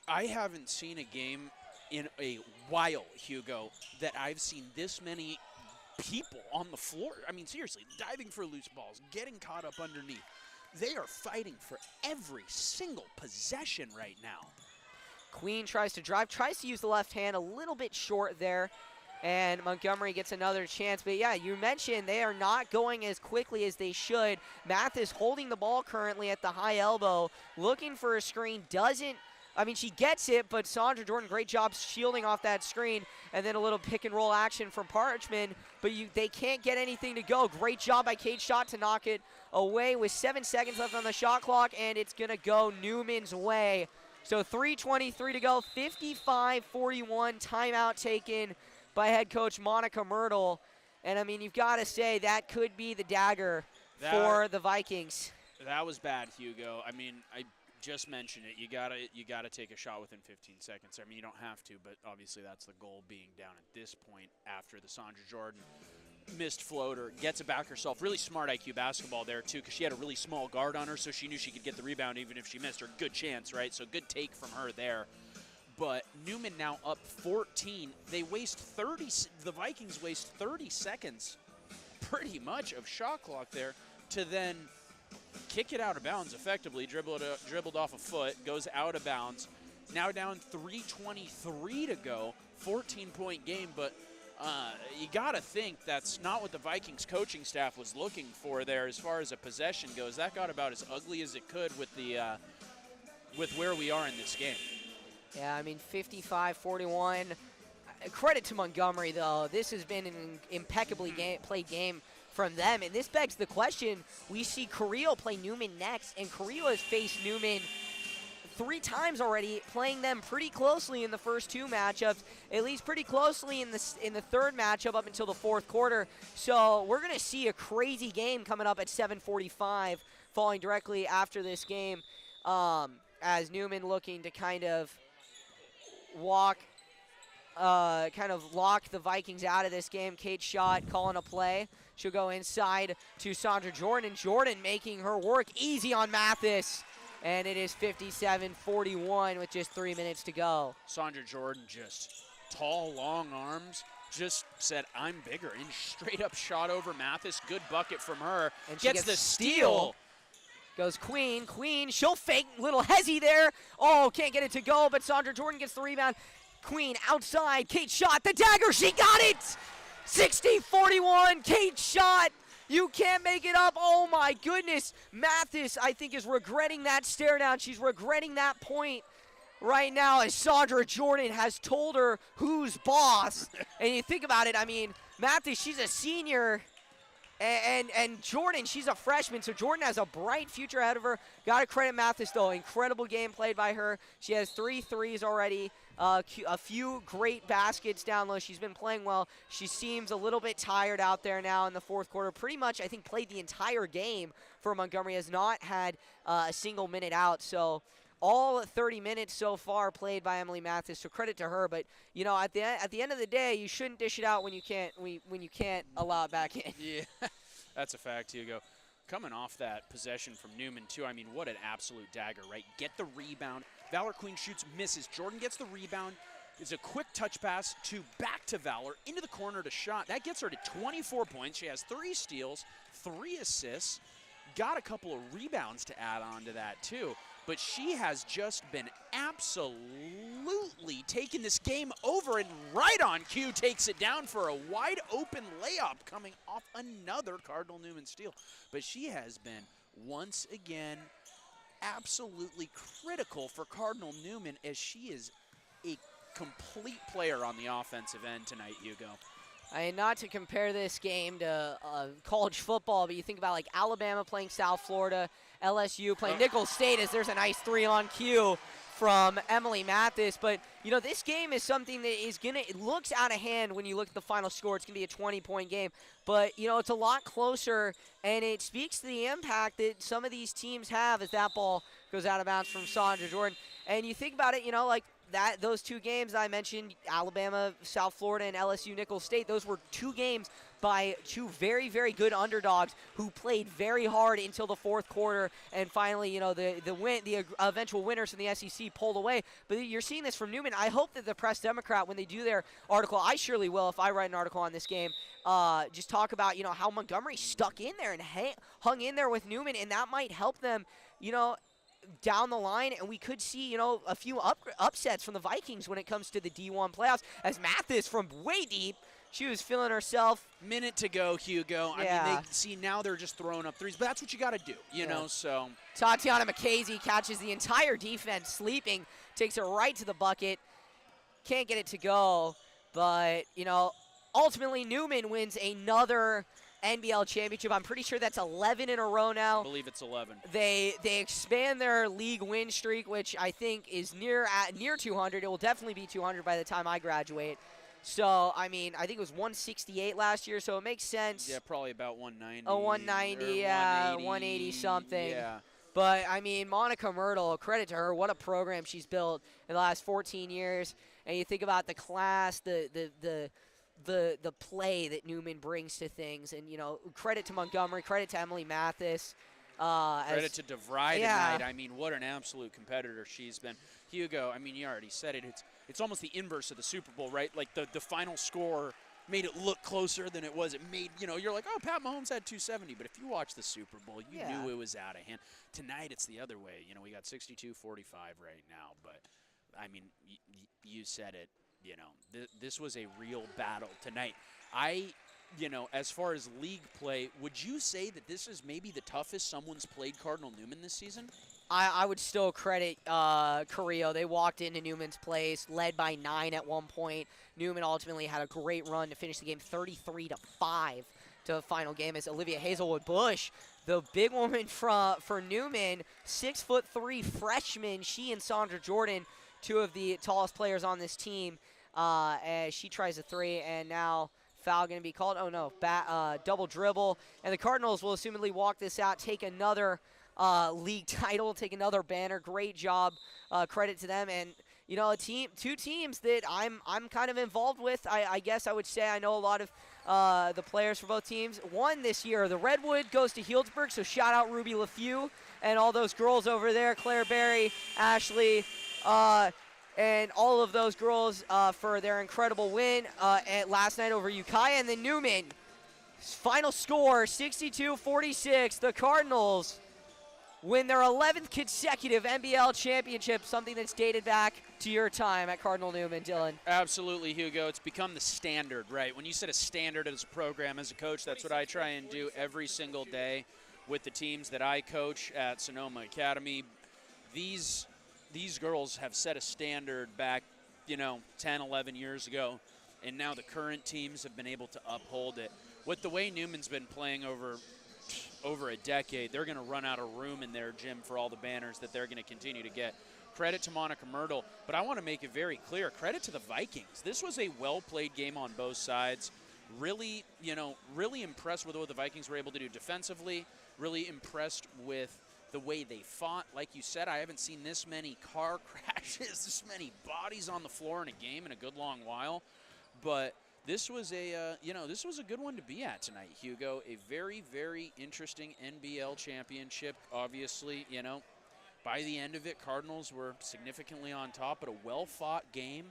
I haven't seen a game in a while, Hugo, that I've seen this many people on the floor. I mean, seriously, diving for loose balls, getting caught up underneath. They are fighting for every single possession right now. Queen tries to drive, tries to use the left hand, a little bit short there, and Montgomery gets another chance. But yeah, you mentioned they are not going as quickly as they should. Mathis holding the ball currently at the high elbow, looking for a screen, doesn't I mean, she gets it, but Sandra Jordan, great job shielding off that screen, and then a little pick-and-roll action from Parchman, but they can't get anything to go. Great job by Kate Schott to knock it away with 7 seconds left on the shot clock, and it's going to go Newman's way. So 3:23 to go, 55-41, timeout taken by head coach Monica Myrtle. And, I mean, you've got to say that could be the dagger for the Vikings. That was bad, Hugo. I mean, I just mentioned it. You gotta take a shot within 15 seconds. I mean, you don't have to, but obviously that's the goal, being down at this point after the Sandra Jordan missed floater. Gets it back herself. Really smart IQ basketball there, too, because she had a really small guard on her, so she knew she could get the rebound even if she missed her. Good chance, right? So good take from her there. But Newman now up 14. The Vikings waste 30 seconds pretty much of shot clock there to then kick it out of bounds effectively, dribbled off a foot, goes out of bounds. Now down 3:23 to go, 14-point game, but you got to think that's not what the Vikings coaching staff was looking for there as far as a possession goes. That got about as ugly as it could with with where we are in this game. Yeah, I mean, 55-41. Credit to Montgomery, though. This has been an impeccably played game from them, and this begs the question. We see Carrillo play Newman next, and Carrillo has faced Newman 3 times already, playing them pretty closely in the first 2 matchups, at least pretty closely in the third matchup up until the fourth quarter. So we're going to see a crazy game coming up at 7:45, falling directly after this game, as Newman looking to kind of lock the Vikings out of this game. Kate Schott calling a play. She'll go inside to Sandra Jordan. Jordan making her work easy on Mathis. And it is 57-41 with just 3 minutes to go. Sandra Jordan, just tall, long arms, just said, I'm bigger, and straight up shot over Mathis. Good bucket from her. And gets the steal. Goes Queen. She'll fake. Little hezzy there. Oh, can't get it to go, but Sandra Jordan gets the rebound. Queen outside. Kate Schott, the dagger. She got it. 60-41. Kate Schott. You can't make it up. Oh, my goodness. Mathis, I think, is regretting that stare down. She's regretting that point right now as Sandra Jordan has told her who's boss. And you think about it, I mean, Mathis, she's a senior. And Jordan, she's a freshman, so Jordan has a bright future ahead of her. Got to credit Mathis, though. Incredible game played by her. She has 3 threes already, a few great baskets down low. She's been playing well. She seems a little bit tired out there now in the fourth quarter. Pretty much, I think, played the entire game for Montgomery. Has not had a single minute out, so all 30 minutes so far played by Emily Mathis, so credit to her. But, you know, at the end of the day, you shouldn't dish it out when you can't allow it back in. Yeah, that's a fact, Hugo. Coming off that possession from Newman, too, I mean, what an absolute dagger, right? Get the rebound. Valor Queen shoots, misses. Jordan gets the rebound. It's a quick touch pass back to Valor, into the corner to Schott. That gets her to 24 points. She has 3 steals, 3 assists, got a couple of rebounds to add on to that, too. But she has just been absolutely taking this game over, and right on cue takes it down for a wide open layup coming off another Cardinal Newman steal. But she has been, once again, absolutely critical for Cardinal Newman, as she is a complete player on the offensive end tonight, Hugo. I mean, not to compare this game to college football, but you think about like Alabama playing South Florida, LSU playing Nicholls State, as there's a nice 3 on cue from Emily Mathis. But, you know, this game is something that is it looks out of hand when you look at the final score. It's going to be a 20-point game. But, you know, it's a lot closer, and it speaks to the impact that some of these teams have as that ball goes out of bounds from Sandra Jordan. And you think about it, you know, like, those 2 games I mentioned, Alabama, South Florida, and LSU Nicholls State, those were 2 games by 2 very, very good underdogs who played very hard until the fourth quarter, and finally, you know, the eventual winners from the SEC pulled away. But you're seeing this from Newman. I hope that the Press Democrat, when they do their article, I surely will if I write an article on this game, just talk about, you know, how Montgomery stuck in there and hung in there with Newman, and that might help them, you know, down the line, and we could see, you know, a few upsets from the Vikings when it comes to the D1 playoffs, as Mathis from way deep She was feeling herself. Minute to go, Hugo. Yeah. I mean, now they're just throwing up threes, but that's what you got to do, you know, so. Tatiana McKaysey catches the entire defense sleeping, takes it right to the bucket. Can't get it to go, but, you know, ultimately Newman wins another NBL championship. I'm pretty sure that's 11 in a row now. I believe it's 11. They expand their league win streak, which I think is near 200. It will definitely be 200 by the time I graduate. So, I mean, I think it was 168 last year, so it makes sense. Yeah, probably about 190. Oh, 190, yeah, 180 something. Yeah. But, I mean, Monica Myrtle, credit to her. What a program she's built in the last 14 years. And you think about the class, the play that Newman brings to things. And, you know, credit to Montgomery, credit to Emily Mathis. Credit to DeVry tonight. I mean, what an absolute competitor she's been. Hugo, I mean, you already said it. It's almost the inverse of the Super Bowl, right? Like the final score made it look closer than it was. It made, you know, you're like, oh, Pat Mahomes had 270. But if you watch the Super Bowl, you knew it was out of hand. Tonight, it's the other way. You know, we got 62-45 right now. But, I mean, you said it. You know, this was a real battle tonight. You know, as far as league play, would you say that this is maybe the toughest someone's played Cardinal Newman this season? I would still credit Carrillo. They walked into Newman's place, led by 9 at one point. Newman ultimately had a great run to finish the game 33-5 to the final game as Olivia Hazelwood-Bush, the big woman for Newman, 6'3" freshman. She and Sandra Jordan, two of the tallest players on this team, as she tries a three, and now foul going to be called. Oh, no, double dribble. And the Cardinals will assumedly walk this out, take another league title, take another banner. Great job. Credit to them. And, you know, two teams that I'm kind of involved with. I guess I would say I know a lot of the players for both teams. One this year, the Redwood goes to Healdsburg, so shout out Ruby LaFew and all those girls over there, Claire Berry, Ashley, and all of those girls for their incredible win last night over Ukiah. And then Newman, final score, 62-46. The Cardinals win their 11th consecutive NBL championship, something that's dated back to your time at Cardinal Newman, Dylan. Absolutely, Hugo. It's become the standard, right? When you set a standard as a program, as a coach, that's what I try and do every single day with the teams that I coach at Sonoma Academy. These girls have set a standard back, you know, 10, 11 years ago, and now the current teams have been able to uphold it. With the way Newman's been playing over a decade, they're going to run out of room in their gym for all the banners that they're going to continue to get. Credit to Monica Myrtle, but I want to make it very clear, credit to the Vikings. This was a well-played game on both sides. Really, you know, really impressed with what the Vikings were able to do defensively, really impressed with the way they fought. Like you said, I haven't seen this many car crashes, this many bodies on the floor in a game in a good long while, but this was this was a good one to be at tonight, Hugo. A very, very interesting NBL championship. Obviously, you know, by the end of it, Cardinals were significantly on top, but a well-fought game,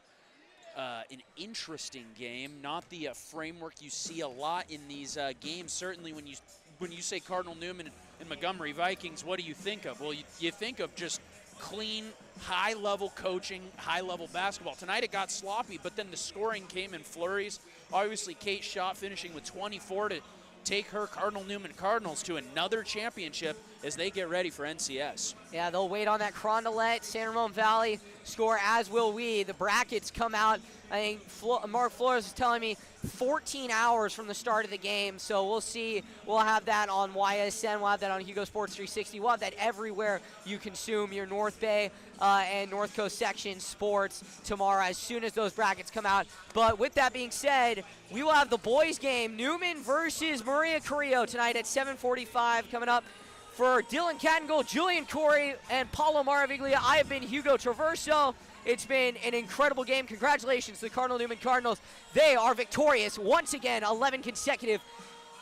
an interesting game. Not the framework you see a lot in these games. Certainly, when you say Cardinal Newman and Montgomery Vikings, what do you think of? Well, you think of just clean, high-level coaching, high-level basketball. Tonight it got sloppy, but then the scoring came in flurries. Obviously, Kate Schott finishing with 24 to take her Cardinal Newman Cardinals to another championship as they get ready for NCS. Yeah, they'll wait on that Carondelet, San Ramon Valley score, as will we. The brackets come out, I think Mark Flores was telling me, 14 hours from the start of the game. So we'll see. We'll have that on YSN. We'll have that on Hugo Sports 360. We'll have that everywhere you consume your North Bay and North Coast section sports tomorrow as soon as those brackets come out. But with that being said, we will have the boys game, Newman versus Maria Carrillo tonight at 7:45 coming up. For Dylan Cattengold, Julian Corey, and Paulo Maraviglia, I have been Hugo Traverso. It's been an incredible game. Congratulations to the Cardinal Newman Cardinals. They are victorious once again, 11 consecutive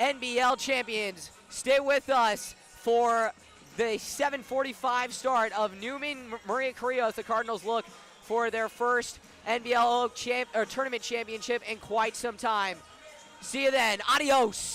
NBL champions. Stay with us for the 7:45 start of Newman Maria Carrillo as the Cardinals look for their first NBL tournament championship in quite some time. See you then. Adios.